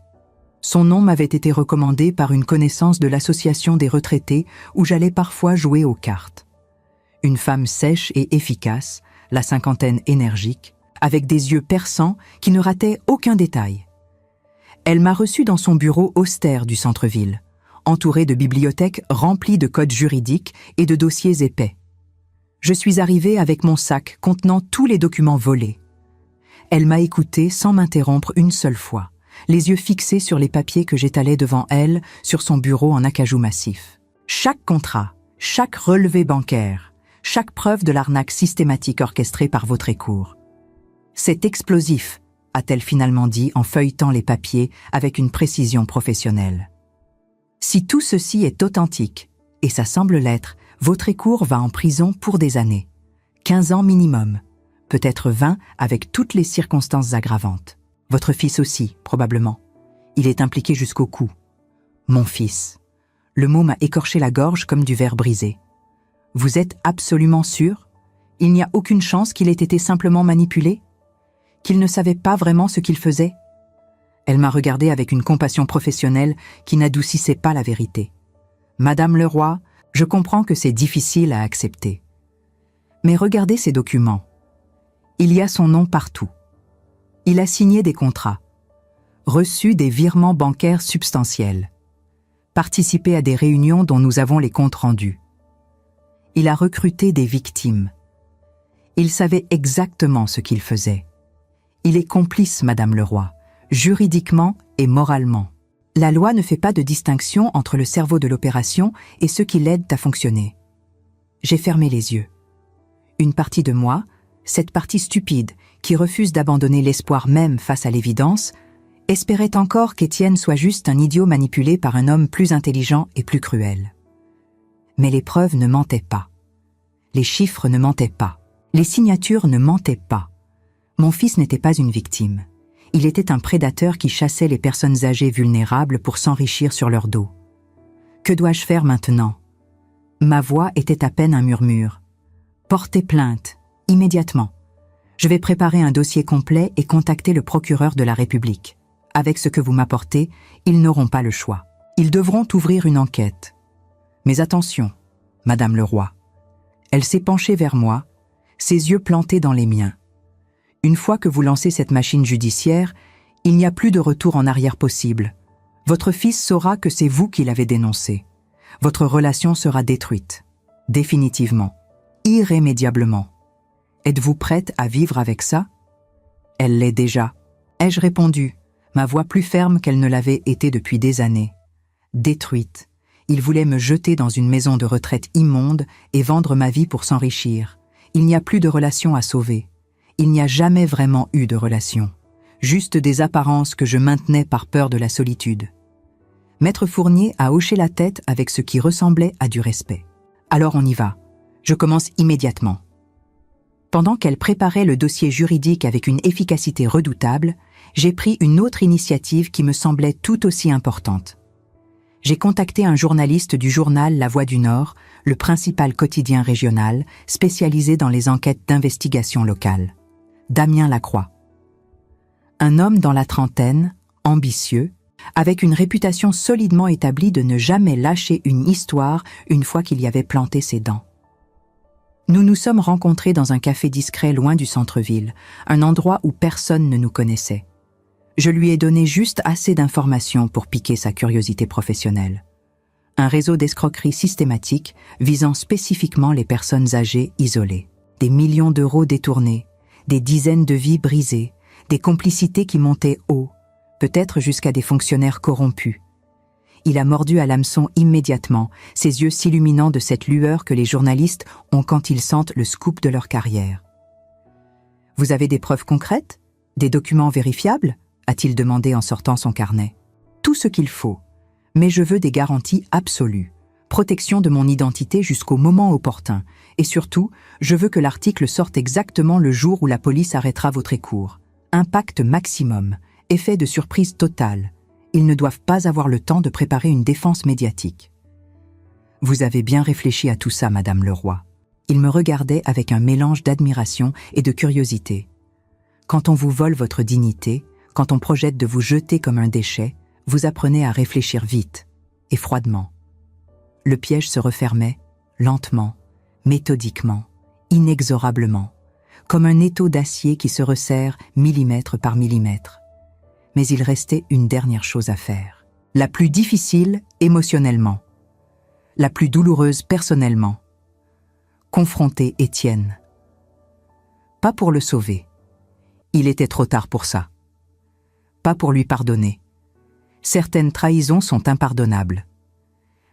Speaker 1: Son nom m'avait été recommandé par une connaissance de l'association des retraités où j'allais parfois jouer aux cartes. Une femme sèche et efficace, la cinquantaine énergique, avec des yeux perçants qui ne rataient aucun détail. Elle m'a reçu dans son bureau austère du centre-ville, entouré de bibliothèques remplies de codes juridiques et de dossiers épais. Je suis arrivée avec mon sac contenant tous les documents volés. Elle m'a écoutée sans m'interrompre une seule fois, les yeux fixés sur les papiers que j'étalais devant elle sur son bureau en acajou massif. Chaque contrat, chaque relevé bancaire, chaque preuve de l'arnaque systématique orchestrée par votre écour. C'est explosif, a-t-elle finalement dit en feuilletant les papiers avec une précision professionnelle. Si tout ceci est authentique, et ça semble l'être, votre écour va en prison pour des années. 15 ans minimum, peut-être 20 avec toutes les circonstances aggravantes. Votre fils aussi, probablement. Il est impliqué jusqu'au cou. Mon fils. Le mot m'a écorché la gorge comme du verre brisé. Vous êtes absolument sûr? Il n'y a aucune chance qu'il ait été simplement manipulé? Qu'il ne savait pas vraiment ce qu'il faisait? Elle m'a regardé avec une compassion professionnelle qui n'adoucissait pas la vérité. Madame Leroy, je comprends que c'est difficile à accepter. Mais regardez ces documents. Il y a son nom partout. Il a signé des contrats, reçu des virements bancaires substantiels, participé à des réunions dont nous avons les comptes rendus. Il a recruté des victimes. Il savait exactement ce qu'il faisait. Il est complice, Madame Leroy, juridiquement et moralement. La loi ne fait pas de distinction entre le cerveau de l'opération et ceux qui l'aident à fonctionner. J'ai fermé les yeux. Une partie de moi, cette partie stupide qui refuse d'abandonner l'espoir même face à l'évidence, espérait encore qu'Étienne soit juste un idiot manipulé par un homme plus intelligent et plus cruel. Mais les preuves ne mentaient pas. Les chiffres ne mentaient pas. Les signatures ne mentaient pas. Mon fils n'était pas une victime. Il était un prédateur qui chassait les personnes âgées vulnérables pour s'enrichir sur leur dos. Que dois-je faire maintenant? Ma voix était à peine un murmure. Portez plainte, immédiatement. Je vais préparer un dossier complet et contacter le procureur de la République. Avec ce que vous m'apportez, ils n'auront pas le choix. Ils devront ouvrir une enquête. Mais attention, Madame Leroy. Elle s'est penchée vers moi, ses yeux plantés dans les miens. Une fois que vous lancez cette machine judiciaire, il n'y a plus de retour en arrière possible. Votre fils saura que c'est vous qui l'avez dénoncé. Votre relation sera détruite. Définitivement. Irrémédiablement. Êtes-vous prête à vivre avec ça? Elle l'est déjà. Ai-je répondu, ma voix plus ferme qu'elle ne l'avait été depuis des années. Détruite. Il voulait me jeter dans une maison de retraite immonde et vendre ma vie pour s'enrichir. Il n'y a plus de relation à sauver. Il n'y a jamais vraiment eu de relation. Juste des apparences que je maintenais par peur de la solitude. Maître Fournier a hoché la tête avec ce qui ressemblait à du respect. Alors on y va. Je commence immédiatement. Pendant qu'elle préparait le dossier juridique avec une efficacité redoutable, j'ai pris une autre initiative qui me semblait tout aussi importante. J'ai contacté un journaliste du journal La Voix du Nord, le principal quotidien régional, spécialisé dans les enquêtes d'investigation locale. Damien Lacroix. Un homme dans la trentaine, ambitieux, avec une réputation solidement établie de ne jamais lâcher une histoire une fois qu'il y avait planté ses dents. Nous nous sommes rencontrés dans un café discret loin du centre-ville, un endroit où personne ne nous connaissait. Je lui ai donné juste assez d'informations pour piquer sa curiosité professionnelle. Un réseau d'escroqueries systématiques visant spécifiquement les personnes âgées isolées. Des millions d'euros détournés, des dizaines de vies brisées, des complicités qui montaient haut, peut-être jusqu'à des fonctionnaires corrompus. Il a mordu à l'hameçon immédiatement, ses yeux s'illuminant de cette lueur que les journalistes ont quand ils sentent le scoop de leur carrière. « Vous avez des preuves concrètes? Des documents vérifiables ?» a-t-il demandé en sortant son carnet. « Tout ce qu'il faut, mais je veux des garanties absolues. Protection de mon identité jusqu'au moment opportun. Et surtout, je veux que l'article sorte exactement le jour où la police arrêtera votre écour. Impact maximum, effet de surprise totale. Ils ne doivent pas avoir le temps de préparer une défense médiatique. » Vous avez bien réfléchi à tout ça, Madame Leroy. Il me regardait avec un mélange d'admiration et de curiosité. Quand on vous vole votre dignité, quand on projette de vous jeter comme un déchet, vous apprenez à réfléchir vite et froidement. Le piège se refermait, lentement, méthodiquement, inexorablement, comme un étau d'acier qui se resserre millimètre par millimètre. Mais il restait une dernière chose à faire. La plus difficile émotionnellement. La plus douloureuse personnellement. Confronter Étienne. Pas pour le sauver. Il était trop tard pour ça. Pas pour lui pardonner. Certaines trahisons sont impardonnables.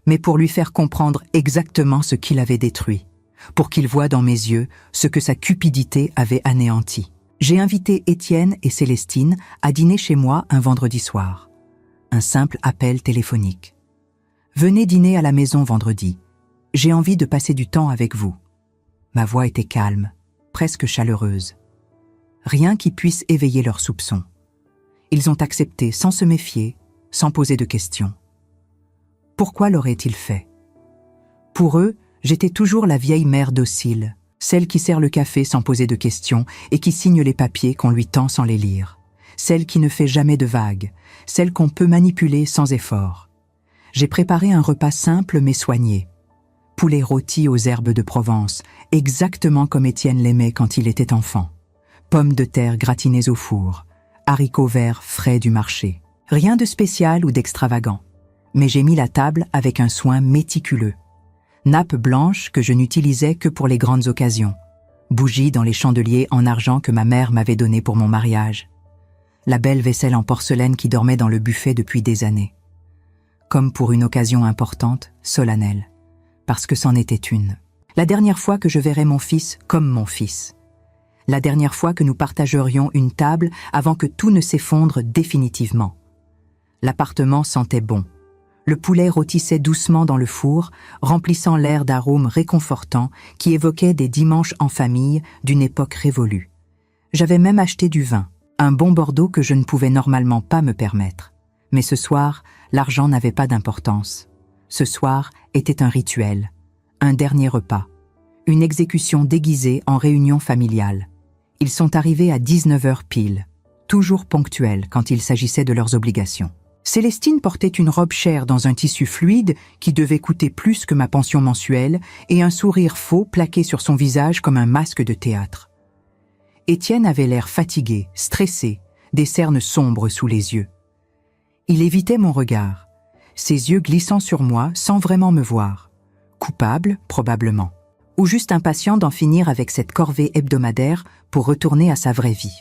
Speaker 1: mais pour lui faire comprendre exactement ce qu'il avait détruit, pour qu'il voie dans mes yeux ce que sa cupidité avait anéanti. J'ai invité Étienne et Célestine à dîner chez moi un vendredi soir. Un simple appel téléphonique. « Venez dîner à la maison vendredi. J'ai envie de passer du temps avec vous. » Ma voix était calme, presque chaleureuse. Rien qui puisse éveiller leurs soupçons. Ils ont accepté sans se méfier, sans poser de questions. Pourquoi l'auraient-ils fait? Pour eux, j'étais toujours la vieille mère docile, celle qui sert le café sans poser de questions et qui signe les papiers qu'on lui tend sans les lire, celle qui ne fait jamais de vagues, celle qu'on peut manipuler sans effort. J'ai préparé un repas simple mais soigné. Poulet rôti aux herbes de Provence, exactement comme Étienne l'aimait quand il était enfant. Pommes de terre gratinées au four, haricots verts frais du marché. Rien de spécial ou d'extravagant. Mais j'ai mis la table avec un soin méticuleux. Nappe blanche que je n'utilisais que pour les grandes occasions. Bougies dans les chandeliers en argent que ma mère m'avait donnés pour mon mariage. La belle vaisselle en porcelaine qui dormait dans le buffet depuis des années. Comme pour une occasion importante, solennelle. Parce que c'en était une. La dernière fois que je verrais mon fils comme mon fils. La dernière fois que nous partagerions une table avant que tout ne s'effondre définitivement. L'appartement sentait bon. Le poulet rôtissait doucement dans le four, remplissant l'air d'arômes réconfortants qui évoquaient des dimanches en famille d'une époque révolue. J'avais même acheté du vin, un bon Bordeaux que je ne pouvais normalement pas me permettre. Mais ce soir, l'argent n'avait pas d'importance. Ce soir était un rituel, un dernier repas, une exécution déguisée en réunion familiale. Ils sont arrivés à 19h pile, toujours ponctuels quand il s'agissait de leurs obligations. Célestine portait une robe chère dans un tissu fluide qui devait coûter plus que ma pension mensuelle et un sourire faux plaqué sur son visage comme un masque de théâtre. Étienne avait l'air fatigué, stressé, des cernes sombres sous les yeux. Il évitait mon regard, ses yeux glissant sur moi sans vraiment me voir. Coupable, probablement, ou juste impatient d'en finir avec cette corvée hebdomadaire pour retourner à sa vraie vie.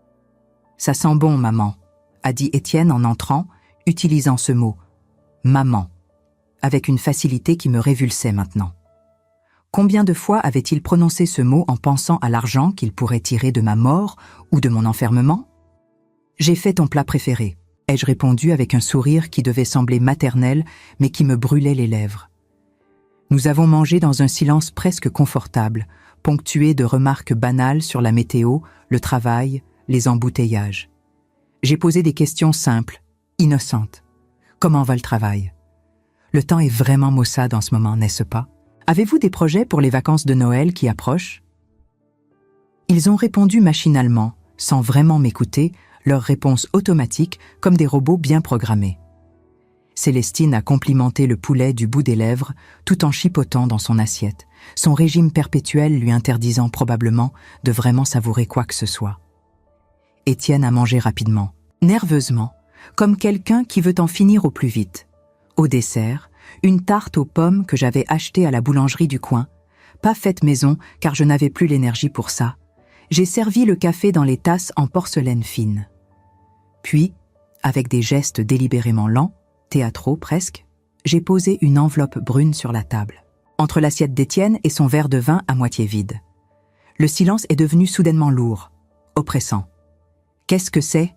Speaker 1: « Ça sent bon, maman », a dit Étienne en entrant, utilisant ce mot « maman », avec une facilité qui me révulsait maintenant. Combien de fois avait-il prononcé ce mot en pensant à l'argent qu'il pourrait tirer de ma mort ou de mon enfermement? « J'ai fait ton plat préféré », ai-je répondu avec un sourire qui devait sembler maternel mais qui me brûlait les lèvres. Nous avons mangé dans un silence presque confortable, ponctué de remarques banales sur la météo, le travail, les embouteillages. J'ai posé des questions simples, innocentes. Comment va le travail? Le temps est vraiment maussade en ce moment, n'est-ce pas? Avez-vous des projets pour les vacances de Noël qui approchent? Ils ont répondu machinalement, sans vraiment m'écouter, leurs réponses automatiques comme des robots bien programmés. Célestine a complimenté le poulet du bout des lèvres, tout en chipotant dans son assiette, son régime perpétuel lui interdisant probablement de vraiment savourer quoi que ce soit. Étienne a mangé rapidement, nerveusement, comme quelqu'un qui veut en finir au plus vite. Au dessert, une tarte aux pommes que j'avais achetée à la boulangerie du coin, pas faite maison car je n'avais plus l'énergie pour ça. J'ai servi le café dans les tasses en porcelaine fine. Puis, avec des gestes délibérément lents, théâtraux presque, j'ai posé une enveloppe brune sur la table, entre l'assiette d'Étienne et son verre de vin à moitié vide. Le silence est devenu soudainement lourd, oppressant. « Qu'est-ce que c'est ?»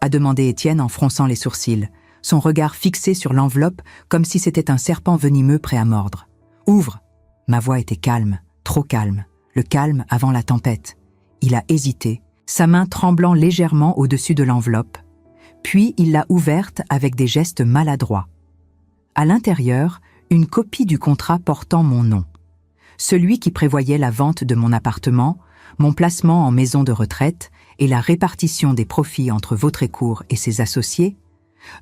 Speaker 1: a demandé Étienne en fronçant les sourcils, son regard fixé sur l'enveloppe comme si c'était un serpent venimeux prêt à mordre. « Ouvre !» Ma voix était calme, trop calme, le calme avant la tempête. Il a hésité, sa main tremblant légèrement au-dessus de l'enveloppe. Puis il l'a ouverte avec des gestes maladroits. À l'intérieur, une copie du contrat portant mon nom. Celui qui prévoyait la vente de mon appartement, mon placement en maison de retraite et la répartition des profits entre Vautrécourt et ses associés,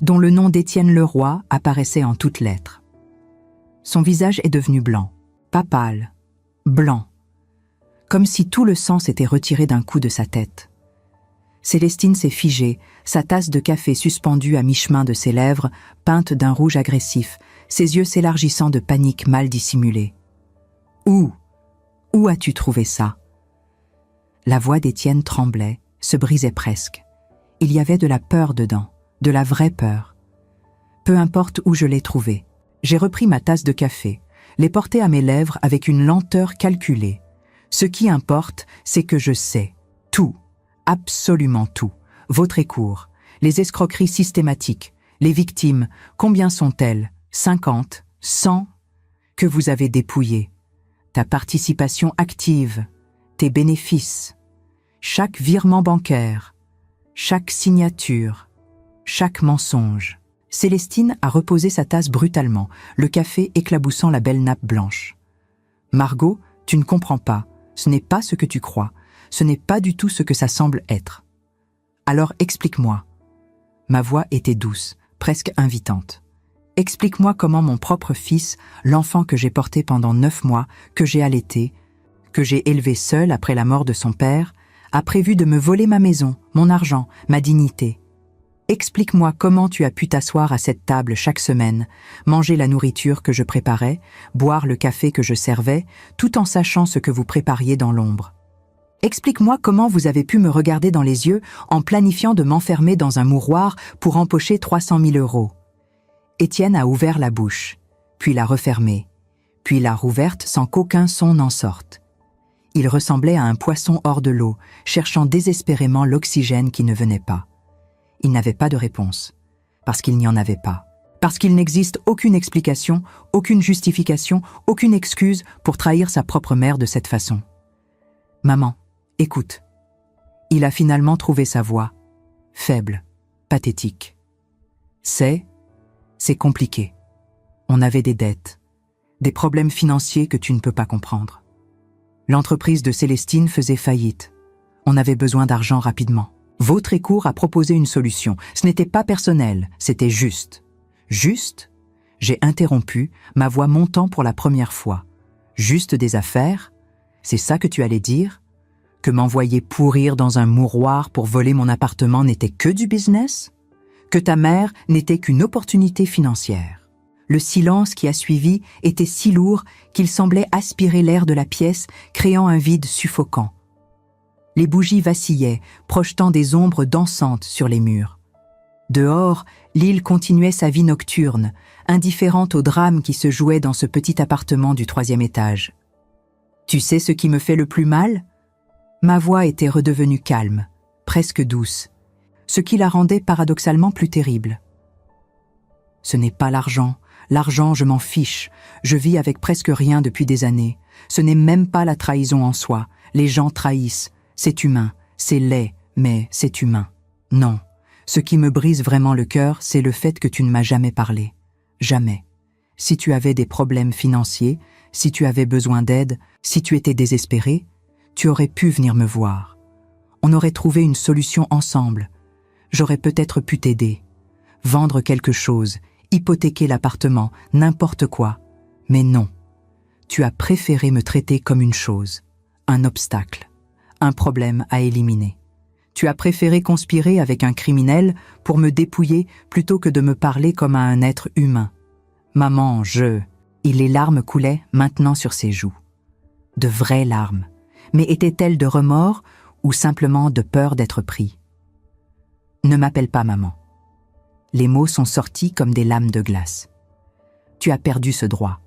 Speaker 1: dont le nom d'Étienne Leroy apparaissait en toutes lettres. Son visage est devenu blanc, pas pâle, blanc, comme si tout le sang s'était retiré d'un coup de sa tête. Célestine s'est figée, sa tasse de café suspendue à mi-chemin de ses lèvres, peinte d'un rouge agressif, ses yeux s'élargissant de panique mal dissimulée. « Où as-tu trouvé ça ?» La voix d'Étienne tremblait, se brisait presque. Il y avait de la peur dedans, de la vraie peur. Peu importe où je l'ai trouvé, J'ai repris ma tasse de café, l'ai portée à mes lèvres avec une lenteur calculée. Ce qui importe, c'est que je sais tout, absolument tout. Votre écourt, les escroqueries systématiques, les victimes, combien sont-elles? 50, 100? Que vous avez dépouillé. Ta participation active, tes bénéfices, chaque virement bancaire, chaque signature, chaque mensonge. Célestine a reposé sa tasse brutalement, le café éclaboussant la belle nappe blanche. Margot, tu ne comprends pas, ce n'est pas ce que tu crois, ce n'est pas du tout ce que ça semble être. Alors explique-moi. Ma voix était douce, presque invitante. Explique-moi comment mon propre fils, l'enfant que j'ai porté pendant 9 mois, que j'ai allaité, que j'ai élevé seul après la mort de son père, a prévu de me voler ma maison, mon argent, ma dignité. Explique-moi comment tu as pu t'asseoir à cette table chaque semaine, manger la nourriture que je préparais, boire le café que je servais, tout en sachant ce que vous prépariez dans l'ombre. Explique-moi comment vous avez pu me regarder dans les yeux en planifiant de m'enfermer dans un mouroir pour empocher 300 000 €. Étienne a ouvert la bouche, puis l'a refermée, puis l'a rouverte sans qu'aucun son n'en sorte. Il ressemblait à un poisson hors de l'eau, cherchant désespérément l'oxygène qui ne venait pas. Il n'avait pas de réponse, parce qu'il n'y en avait pas, parce qu'il n'existe aucune explication, aucune justification, aucune excuse pour trahir sa propre mère de cette façon. « Maman, écoute. » Il a finalement trouvé sa voix, faible, pathétique. « C'est compliqué. On avait des dettes, des problèmes financiers que tu ne peux pas comprendre. L'entreprise de Célestine faisait faillite. On avait besoin d'argent rapidement. Votre écourt a proposé une solution. Ce n'était pas personnel, c'était juste. Juste? J'ai interrompu, ma voix montant pour la première fois. Juste des affaires? C'est ça que tu allais dire? Que m'envoyer pourrir dans un mouroir pour voler mon appartement n'était que du business? Que ta mère n'était qu'une opportunité financière? Le silence qui a suivi était si lourd qu'il semblait aspirer l'air de la pièce, créant un vide suffocant. Les bougies vacillaient, projetant des ombres dansantes sur les murs. Dehors, l'île continuait sa vie nocturne, indifférente au drame qui se jouait dans ce petit appartement du 3e étage. Tu sais ce qui me fait le plus mal? Ma voix était redevenue calme, presque douce, ce qui la rendait paradoxalement plus terrible. Ce n'est pas l'argent. L'argent, je m'en fiche. Je vis avec presque rien depuis des années. Ce n'est même pas la trahison en soi. Les gens trahissent. C'est humain. C'est laid, mais c'est humain. Non. Ce qui me brise vraiment le cœur, c'est le fait que tu ne m'as jamais parlé. Jamais. Si tu avais des problèmes financiers, si tu avais besoin d'aide, si tu étais désespéré, tu aurais pu venir me voir. On aurait trouvé une solution ensemble. J'aurais peut-être pu t'aider. Vendre quelque chose, hypothéquer l'appartement, n'importe quoi. Mais non. Tu as préféré me traiter comme une chose, un obstacle, un problème à éliminer. Tu as préféré conspirer avec un criminel pour me dépouiller plutôt que de me parler comme à un être humain. Maman, Et les larmes coulaient maintenant sur ses joues. De vraies larmes. Mais étaient-elles de remords ou simplement de peur d'être pris? Ne m'appelle pas maman. Les mots sont sortis comme des lames de glace. Tu as perdu ce droit,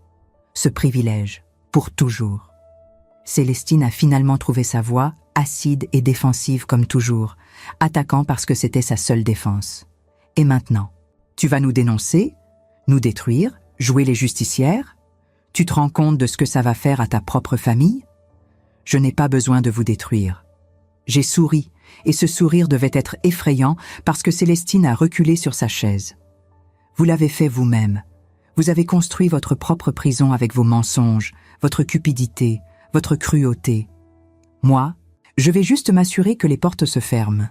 Speaker 1: ce privilège, pour toujours. Célestine a finalement trouvé sa voix, acide et défensive comme toujours, attaquant parce que c'était sa seule défense. Et maintenant, tu vas nous dénoncer, nous détruire, jouer les justicières? Tu te rends compte de ce que ça va faire à ta propre famille? Je n'ai pas besoin de vous détruire. J'ai souri, et ce sourire devait être effrayant parce que Célestine a reculé sur sa chaise. Vous l'avez fait vous-même. Vous avez construit votre propre prison avec vos mensonges, votre cupidité, votre cruauté. Moi, je vais juste m'assurer que les portes se ferment.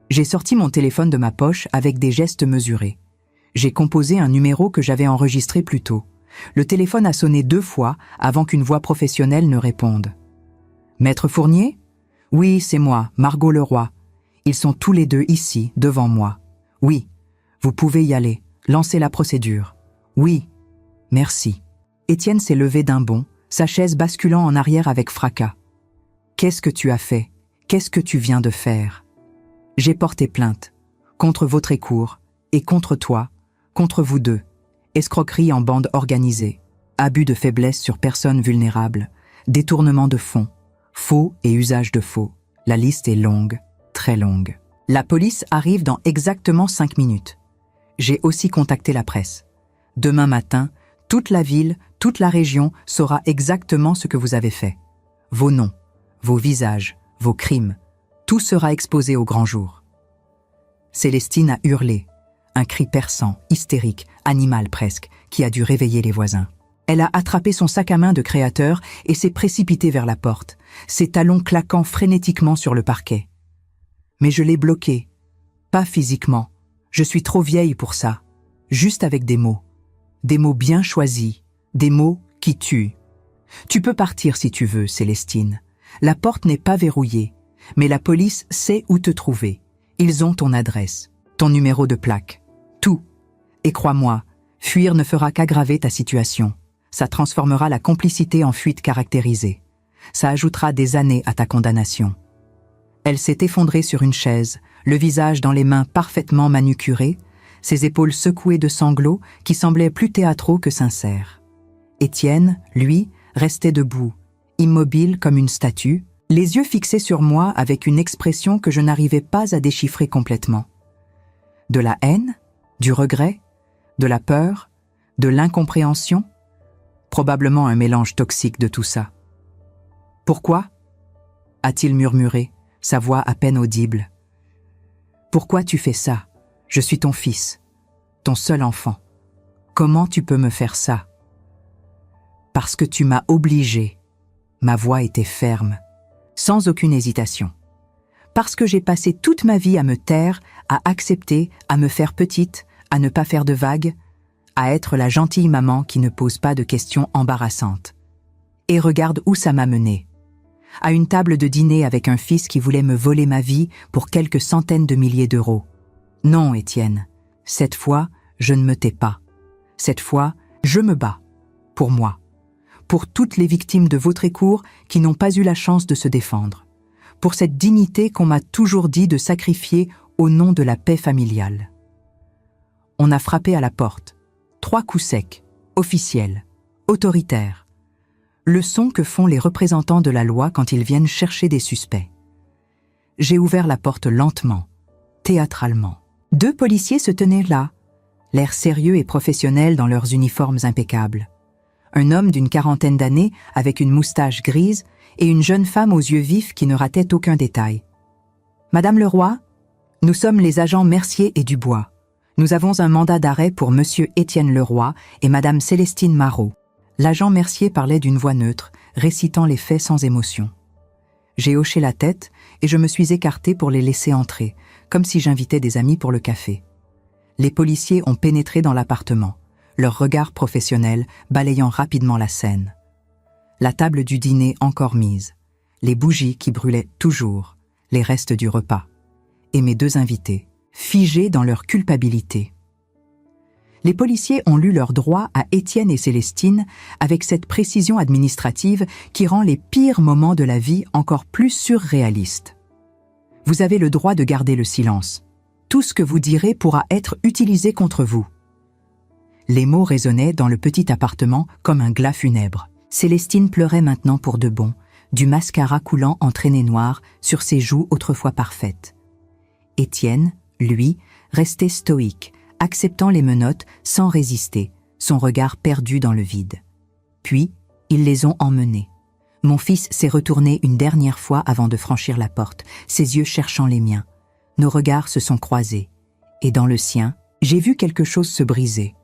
Speaker 1: J'ai sorti mon téléphone de ma poche avec des gestes mesurés. J'ai composé un numéro que j'avais enregistré plus tôt. Le téléphone a sonné 2 fois avant qu'une voix professionnelle ne réponde. « Maître Fournier ? Oui, c'est moi, Margot Leroy. Ils sont tous les 2 ici, devant moi. Oui, vous pouvez y aller. Lancez la procédure. Oui, merci. » Étienne s'est levé d'un bond, sa chaise basculant en arrière avec fracas. « Qu'est-ce que tu as fait? Qu'est-ce que tu viens de faire? » J'ai porté plainte, contre votre écourt, et contre toi, contre vous deux. Escroquerie en bande organisée, abus de faiblesse sur personnes vulnérables, détournement de fonds, faux et usage de faux. La liste est longue, très longue. La police arrive dans exactement 5 minutes. J'ai aussi contacté la presse. Demain matin, toute la ville, toute la région saura exactement ce que vous avez fait. Vos noms, vos visages, vos crimes, tout sera exposé au grand jour. Célestine a hurlé, un cri perçant, hystérique, animal presque, qui a dû réveiller les voisins. Elle a attrapé son sac à main de créateur et s'est précipitée vers la porte, ses talons claquant frénétiquement sur le parquet. Mais je l'ai bloquée. Pas physiquement. Je suis trop vieille pour ça. Juste avec des mots. Des mots bien choisis. Des mots qui tuent. Tu peux partir si tu veux, Célestine. La porte n'est pas verrouillée, mais la police sait où te trouver. Ils ont ton adresse, ton numéro de plaque, tout. Et crois-moi, fuir ne fera qu'aggraver ta situation. Ça transformera la complicité en fuite caractérisée. Ça ajoutera des années à ta condamnation. Elle s'est effondrée sur une chaise, le visage dans les mains parfaitement manucurées, ses épaules secouées de sanglots qui semblaient plus théâtraux que sincères. Étienne, lui, restait debout, immobile comme une statue, les yeux fixés sur moi avec une expression que je n'arrivais pas à déchiffrer complètement. De la haine, du regret, de la peur, de l'incompréhension, probablement un mélange toxique de tout ça. « Pourquoi ?» a-t-il murmuré, sa voix à peine audible. « Pourquoi tu fais ça? Je suis ton fils, ton seul enfant. Comment tu peux me faire ça? » « Parce que tu m'as obligé. » Ma voix était ferme, sans aucune hésitation. « Parce que j'ai passé toute ma vie à me taire, à accepter, à me faire petite, à ne pas faire de vagues, à être la gentille maman qui ne pose pas de questions embarrassantes. Et regarde où ça m'a menée. À une table de dîner avec un fils qui voulait me voler ma vie pour quelques centaines de milliers d'euros. Non, Étienne, cette fois, je ne me tais pas. Cette fois, je me bats. Pour moi. Pour toutes les victimes de Vautrécourt qui n'ont pas eu la chance de se défendre. Pour cette dignité qu'on m'a toujours dit de sacrifier au nom de la paix familiale. On a frappé à la porte. 3 coups secs, officiels, autoritaires. Le son que font les représentants de la loi quand ils viennent chercher des suspects. J'ai ouvert la porte lentement, théâtralement. 2 policiers se tenaient là, l'air sérieux et professionnel dans leurs uniformes impeccables. Un homme d'une 40aine d'années avec une moustache grise et une jeune femme aux yeux vifs qui ne ratait aucun détail. « Madame Leroy, nous sommes les agents Mercier et Dubois. Nous avons un mandat d'arrêt pour Monsieur Étienne Leroy et Madame Célestine Marot. » L'agent Mercier parlait d'une voix neutre, récitant les faits sans émotion. J'ai hoché la tête et je me suis écartée pour les laisser entrer, comme si j'invitais des amis pour le café. Les policiers ont pénétré dans l'appartement, leur regard professionnel balayant rapidement la scène. La table du dîner encore mise, les bougies qui brûlaient toujours, les restes du repas, et mes 2 invités, figés dans leur culpabilité. Les policiers ont lu leur droit à Étienne et Célestine avec cette précision administrative qui rend les pires moments de la vie encore plus surréalistes. Vous avez le droit de garder le silence. Tout ce que vous direz pourra être utilisé contre vous. Les mots résonnaient dans le petit appartement comme un glas funèbre. Célestine pleurait maintenant pour de bon, du mascara coulant en traînées noires sur ses joues autrefois parfaites. Étienne, lui, restait stoïque, acceptant les menottes sans résister, son regard perdu dans le vide. Puis, ils les ont emmenés. Mon fils s'est retourné une dernière fois avant de franchir la porte, ses yeux cherchant les miens. Nos regards se sont croisés, et dans le sien, j'ai vu quelque chose se briser.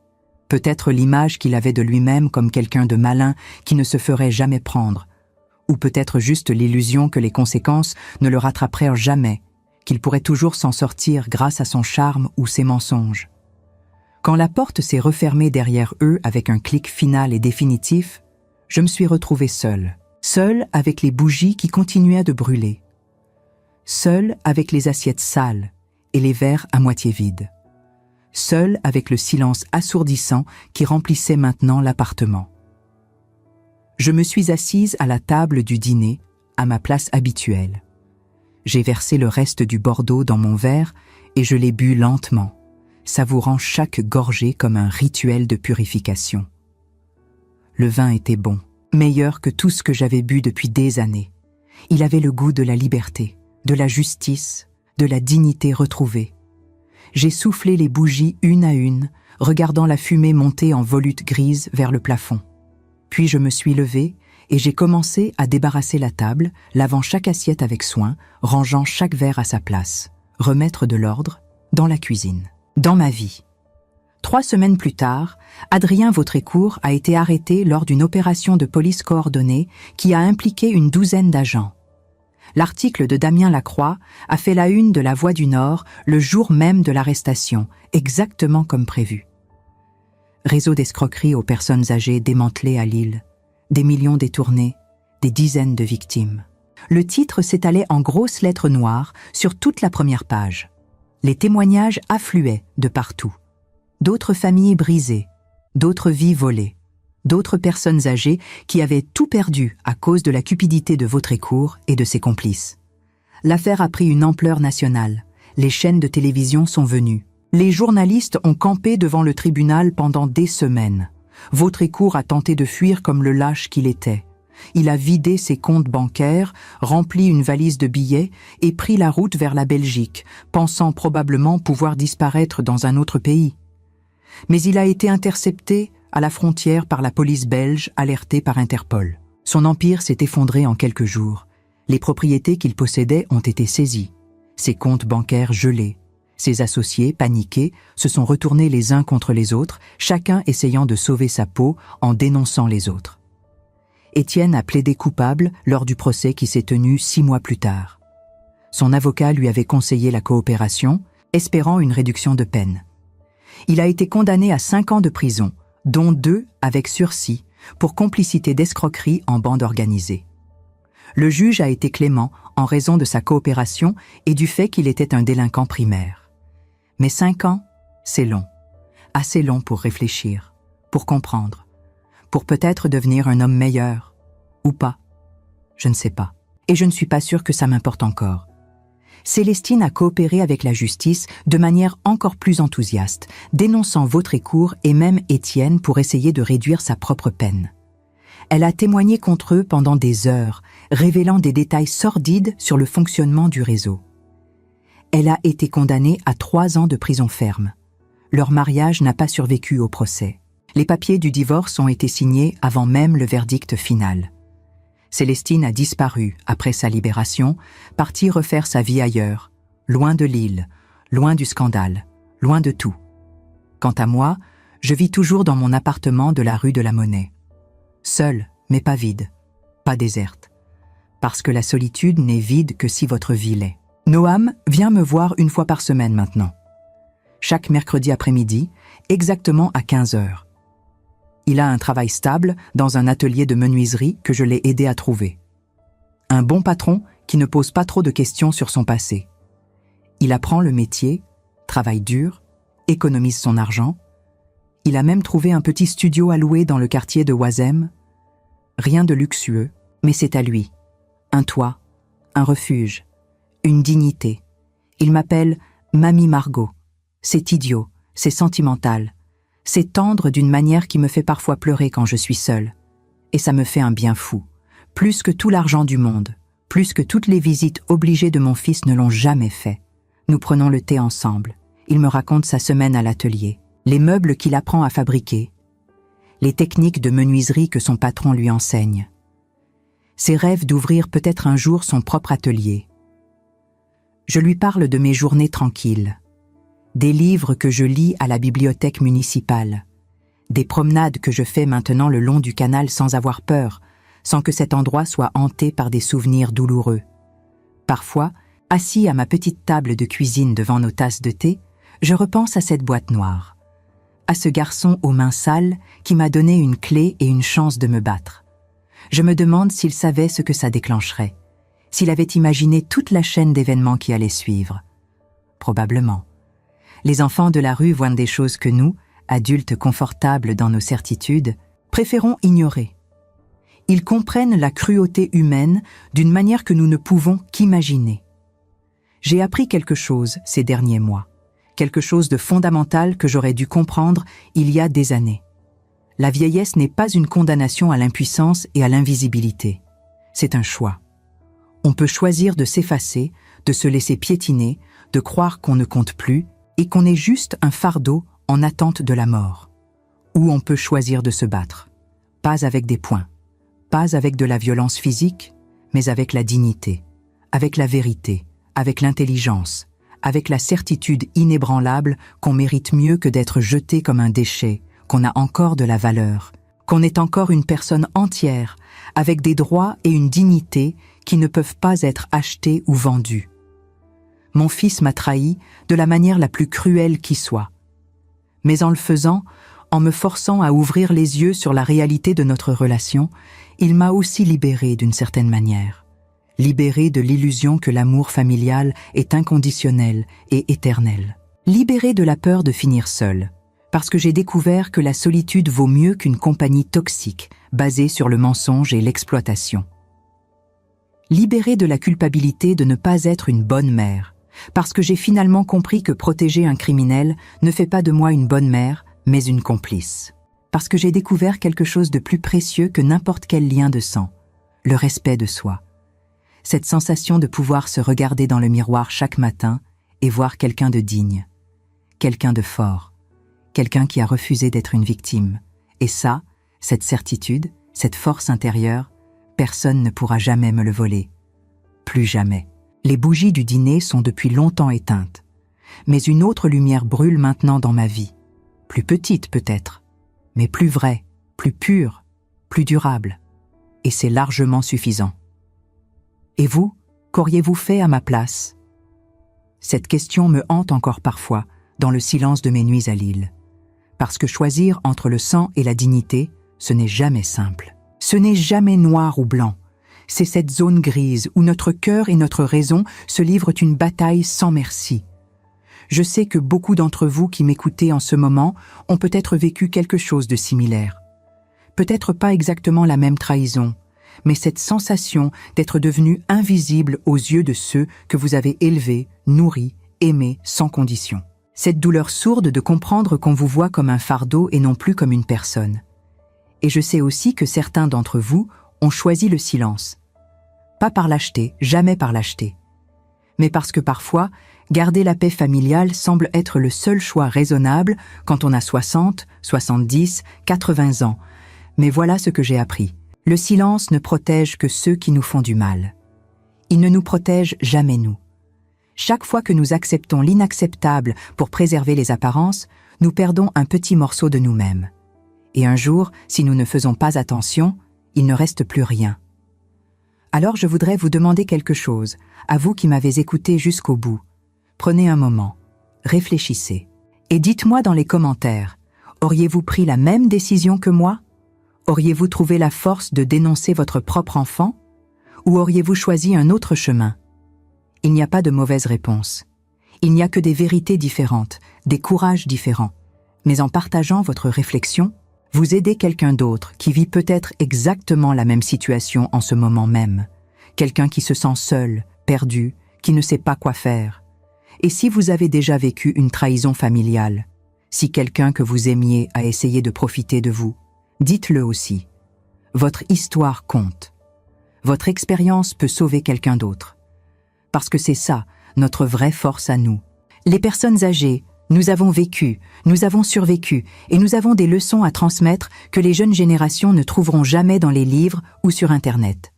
Speaker 1: Peut-être l'image qu'il avait de lui-même comme quelqu'un de malin qui ne se ferait jamais prendre, ou peut-être juste l'illusion que les conséquences ne le rattraperaient jamais, qu'il pourrait toujours s'en sortir grâce à son charme ou ses mensonges. Quand la porte s'est refermée derrière eux avec un clic final et définitif, je me suis retrouvée seule avec les bougies qui continuaient de brûler, seule avec les assiettes sales et les verres à moitié vides, seule avec le silence assourdissant qui remplissait maintenant l'appartement. Je me suis assise à la table du dîner, à ma place habituelle. J'ai versé le reste du Bordeaux dans mon verre et je l'ai bu lentement, savourant chaque gorgée comme un rituel de purification. Le vin était bon, meilleur que tout ce que j'avais bu depuis des années. Il avait le goût de la liberté, de la justice, de la dignité retrouvée. J'ai soufflé les bougies une à une, regardant la fumée monter en volutes grises vers le plafond. Puis je me suis levée et j'ai commencé à débarrasser la table, lavant chaque assiette avec soin, rangeant chaque verre à sa place, remettre de l'ordre dans la cuisine, dans ma vie. 3 semaines plus tard, Adrien Vautrécourt a été arrêté lors d'une opération de police coordonnée qui a impliqué une douzaine d'agents. L'article de Damien Lacroix a fait la une de La Voix du Nord le jour même de l'arrestation, exactement comme prévu. Réseau d'escroquerie aux personnes âgées démantelé à Lille, des millions détournés, des dizaines de victimes. Le titre s'étalait en grosses lettres noires sur toute la première page. Les témoignages affluaient de partout. D'autres familles brisées, d'autres vies volées, d'autres personnes âgées qui avaient tout perdu à cause de la cupidité de Vautrécourt et de ses complices. L'affaire a pris une ampleur nationale. Les chaînes de télévision sont venues. Les journalistes ont campé devant le tribunal pendant des semaines. Vautrécourt a tenté de fuir comme le lâche qu'il était. Il a vidé ses comptes bancaires, rempli une valise de billets et pris la route vers la Belgique, pensant probablement pouvoir disparaître dans un autre pays. Mais il a été intercepté à la frontière par la police belge alertée par Interpol. Son empire s'est effondré en quelques jours. Les propriétés qu'il possédait ont été saisies, ses comptes bancaires gelés. Ses associés, paniqués, se sont retournés les uns contre les autres, chacun essayant de sauver sa peau en dénonçant les autres. Étienne a plaidé coupable lors du procès qui s'est tenu 6 mois plus tard. Son avocat lui avait conseillé la coopération, espérant une réduction de peine. Il a été condamné à 5 ans de prison, dont 2 avec sursis, pour complicité d'escroquerie en bande organisée. Le juge a été clément en raison de sa coopération et du fait qu'il était un délinquant primaire. Mais 5 ans, c'est long. Assez long pour réfléchir, pour comprendre, pour peut-être devenir un homme meilleur, ou pas. Je ne sais pas. Et je ne suis pas sûre que ça m'importe encore. Célestine a coopéré avec la justice de manière encore plus enthousiaste, dénonçant Vautrécourt et même Étienne pour essayer de réduire sa propre peine. Elle a témoigné contre eux pendant des heures, révélant des détails sordides sur le fonctionnement du réseau. Elle a été condamnée à 3 ans de prison ferme. Leur mariage n'a pas survécu au procès. Les papiers du divorce ont été signés avant même le verdict final. Célestine a disparu après sa libération, partie refaire sa vie ailleurs, loin de Lille, loin du scandale, loin de tout. Quant à moi, je vis toujours dans mon appartement de la rue de la Monnaie. Seule, mais pas vide, pas déserte. Parce que la solitude n'est vide que si votre vie l'est. Noam vient me voir 1 fois par semaine maintenant. Chaque mercredi après-midi, exactement à 15 heures. Il a un travail stable dans un atelier de menuiserie que je l'ai aidé à trouver. Un bon patron qui ne pose pas trop de questions sur son passé. Il apprend le métier, travaille dur, économise son argent. Il a même trouvé un petit studio à louer dans le quartier de Oisem. Rien de luxueux, mais c'est à lui. Un toit, un refuge, une dignité. Il m'appelle Mamie Margot. C'est idiot, c'est sentimental. C'est tendre d'une manière qui me fait parfois pleurer quand je suis seule. Et ça me fait un bien fou. Plus que tout l'argent du monde, plus que toutes les visites obligées de mon fils ne l'ont jamais fait. Nous prenons le thé ensemble. Il me raconte sa semaine à l'atelier, les meubles qu'il apprend à fabriquer, les techniques de menuiserie que son patron lui enseigne. Ses rêves d'ouvrir peut-être un jour son propre atelier. Je lui parle de mes journées tranquilles, des livres que je lis à la bibliothèque municipale, des promenades que je fais maintenant le long du canal sans avoir peur, sans que cet endroit soit hanté par des souvenirs douloureux. Parfois, assis à ma petite table de cuisine devant nos tasses de thé, je repense à cette boîte noire, à ce garçon aux mains sales qui m'a donné une clé et une chance de me battre. Je me demande s'il savait ce que ça déclencherait, s'il avait imaginé toute la chaîne d'événements qui allait suivre. Probablement. Les enfants de la rue voient des choses que nous, adultes confortables dans nos certitudes, préférons ignorer. Ils comprennent la cruauté humaine d'une manière que nous ne pouvons qu'imaginer. J'ai appris quelque chose ces derniers mois, quelque chose de fondamental que j'aurais dû comprendre il y a des années. La vieillesse n'est pas une condamnation à l'impuissance et à l'invisibilité. C'est un choix. On peut choisir de s'effacer, de se laisser piétiner, de croire qu'on ne compte plus et qu'on est juste un fardeau en attente de la mort. Ou on peut choisir de se battre. Pas avec des poings, pas avec de la violence physique, mais avec la dignité, avec la vérité, avec l'intelligence, avec la certitude inébranlable qu'on mérite mieux que d'être jeté comme un déchet, qu'on a encore de la valeur, qu'on est encore une personne entière, avec des droits et une dignité qui ne peuvent pas être achetés ou vendus. Mon fils m'a trahi de la manière la plus cruelle qui soit. Mais en le faisant, en me forçant à ouvrir les yeux sur la réalité de notre relation, il m'a aussi libérée d'une certaine manière. Libérée de l'illusion que l'amour familial est inconditionnel et éternel. Libérée de la peur de finir seule, parce que j'ai découvert que la solitude vaut mieux qu'une compagnie toxique, basée sur le mensonge et l'exploitation. Libérée de la culpabilité de ne pas être une bonne mère, parce que j'ai finalement compris que protéger un criminel ne fait pas de moi une bonne mère, mais une complice. Parce que j'ai découvert quelque chose de plus précieux que n'importe quel lien de sang, le respect de soi. Cette sensation de pouvoir se regarder dans le miroir chaque matin et voir quelqu'un de digne, quelqu'un de fort, quelqu'un qui a refusé d'être une victime. Et ça, cette certitude, cette force intérieure, personne ne pourra jamais me le voler. Plus jamais. Les bougies du dîner sont depuis longtemps éteintes. Mais une autre lumière brûle maintenant dans ma vie. Plus petite peut-être, mais plus vraie, plus pure, plus durable. Et c'est largement suffisant. Et vous, qu'auriez-vous fait à ma place? Cette question me hante encore parfois, dans le silence de mes nuits à Lille. Parce que choisir entre le sang et la dignité, ce n'est jamais simple. Ce n'est jamais noir ou blanc. C'est cette zone grise où notre cœur et notre raison se livrent une bataille sans merci. Je sais que beaucoup d'entre vous qui m'écoutez en ce moment ont peut-être vécu quelque chose de similaire. Peut-être pas exactement la même trahison, mais cette sensation d'être devenu invisible aux yeux de ceux que vous avez élevés, nourris, aimés sans condition. Cette douleur sourde de comprendre qu'on vous voit comme un fardeau et non plus comme une personne. Et je sais aussi que certains d'entre vous ont choisi le silence. Pas par lâcheté, jamais par lâcheté. Mais parce que parfois, garder la paix familiale semble être le seul choix raisonnable quand on a 60, 70, 80 ans. Mais voilà ce que j'ai appris. Le silence ne protège que ceux qui nous font du mal. Il ne nous protège jamais nous. Chaque fois que nous acceptons l'inacceptable pour préserver les apparences, nous perdons un petit morceau de nous-mêmes. Et un jour, si nous ne faisons pas attention, il ne reste plus rien. Alors je voudrais vous demander quelque chose, à vous qui m'avez écouté jusqu'au bout. Prenez un moment, réfléchissez, et dites-moi dans les commentaires, auriez-vous pris la même décision que moi? Auriez-vous trouvé la force de dénoncer votre propre enfant? Ou auriez-vous choisi un autre chemin? Il n'y a pas de mauvaise réponse. Il n'y a que des vérités différentes, des courages différents. Mais en partageant votre réflexion, vous aidez quelqu'un d'autre qui vit peut-être exactement la même situation en ce moment même. Quelqu'un qui se sent seul, perdu, qui ne sait pas quoi faire. Et si vous avez déjà vécu une trahison familiale, si quelqu'un que vous aimiez a essayé de profiter de vous, dites-le aussi. Votre histoire compte. Votre expérience peut sauver quelqu'un d'autre. Parce que c'est ça, notre vraie force à nous. Les personnes âgées, nous avons vécu, nous avons survécu, et nous avons des leçons à transmettre que les jeunes générations ne trouveront jamais dans les livres ou sur Internet.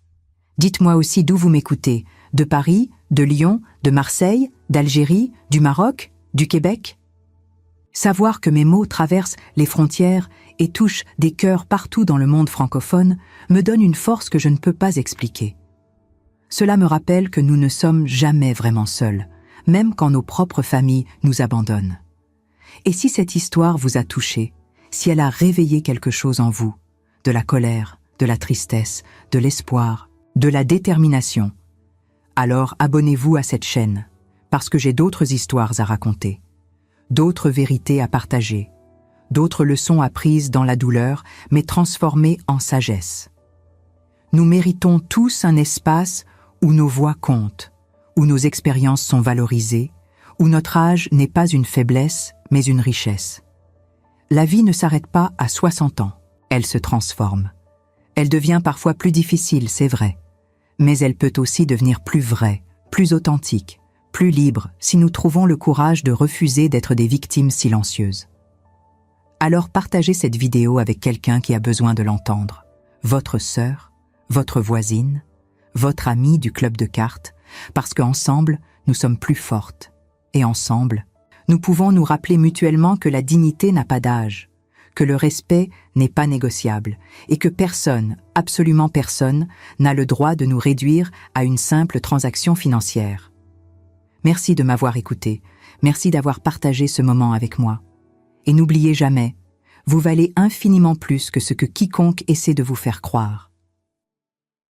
Speaker 1: Dites-moi aussi d'où vous m'écoutez, de Paris, de Lyon, de Marseille, d'Algérie, du Maroc, du Québec. Savoir que mes mots traversent les frontières et touchent des cœurs partout dans le monde francophone me donne une force que je ne peux pas expliquer. Cela me rappelle que nous ne sommes jamais vraiment seuls, même quand nos propres familles nous abandonnent. Et si cette histoire vous a touché, si elle a réveillé quelque chose en vous, de la colère, de la tristesse, de l'espoir, de la détermination, alors abonnez-vous à cette chaîne, parce que j'ai d'autres histoires à raconter, d'autres vérités à partager, d'autres leçons apprises dans la douleur, mais transformées en sagesse. Nous méritons tous un espace où nos voix comptent, où nos expériences sont valorisées, où notre âge n'est pas une faiblesse, mais une richesse. La vie ne s'arrête pas à 60 ans, elle se transforme. Elle devient parfois plus difficile, c'est vrai, mais elle peut aussi devenir plus vraie, plus authentique, plus libre si nous trouvons le courage de refuser d'être des victimes silencieuses. Alors partagez cette vidéo avec quelqu'un qui a besoin de l'entendre. Votre sœur, votre voisine, votre amie du club de cartes, parce qu'ensemble, nous sommes plus fortes. Et ensemble, nous pouvons nous rappeler mutuellement que la dignité n'a pas d'âge, que le respect n'est pas négociable et que personne, absolument personne, n'a le droit de nous réduire à une simple transaction financière. Merci de m'avoir écouté, merci d'avoir partagé ce moment avec moi. Et n'oubliez jamais, vous valez infiniment plus que ce que quiconque essaie de vous faire croire.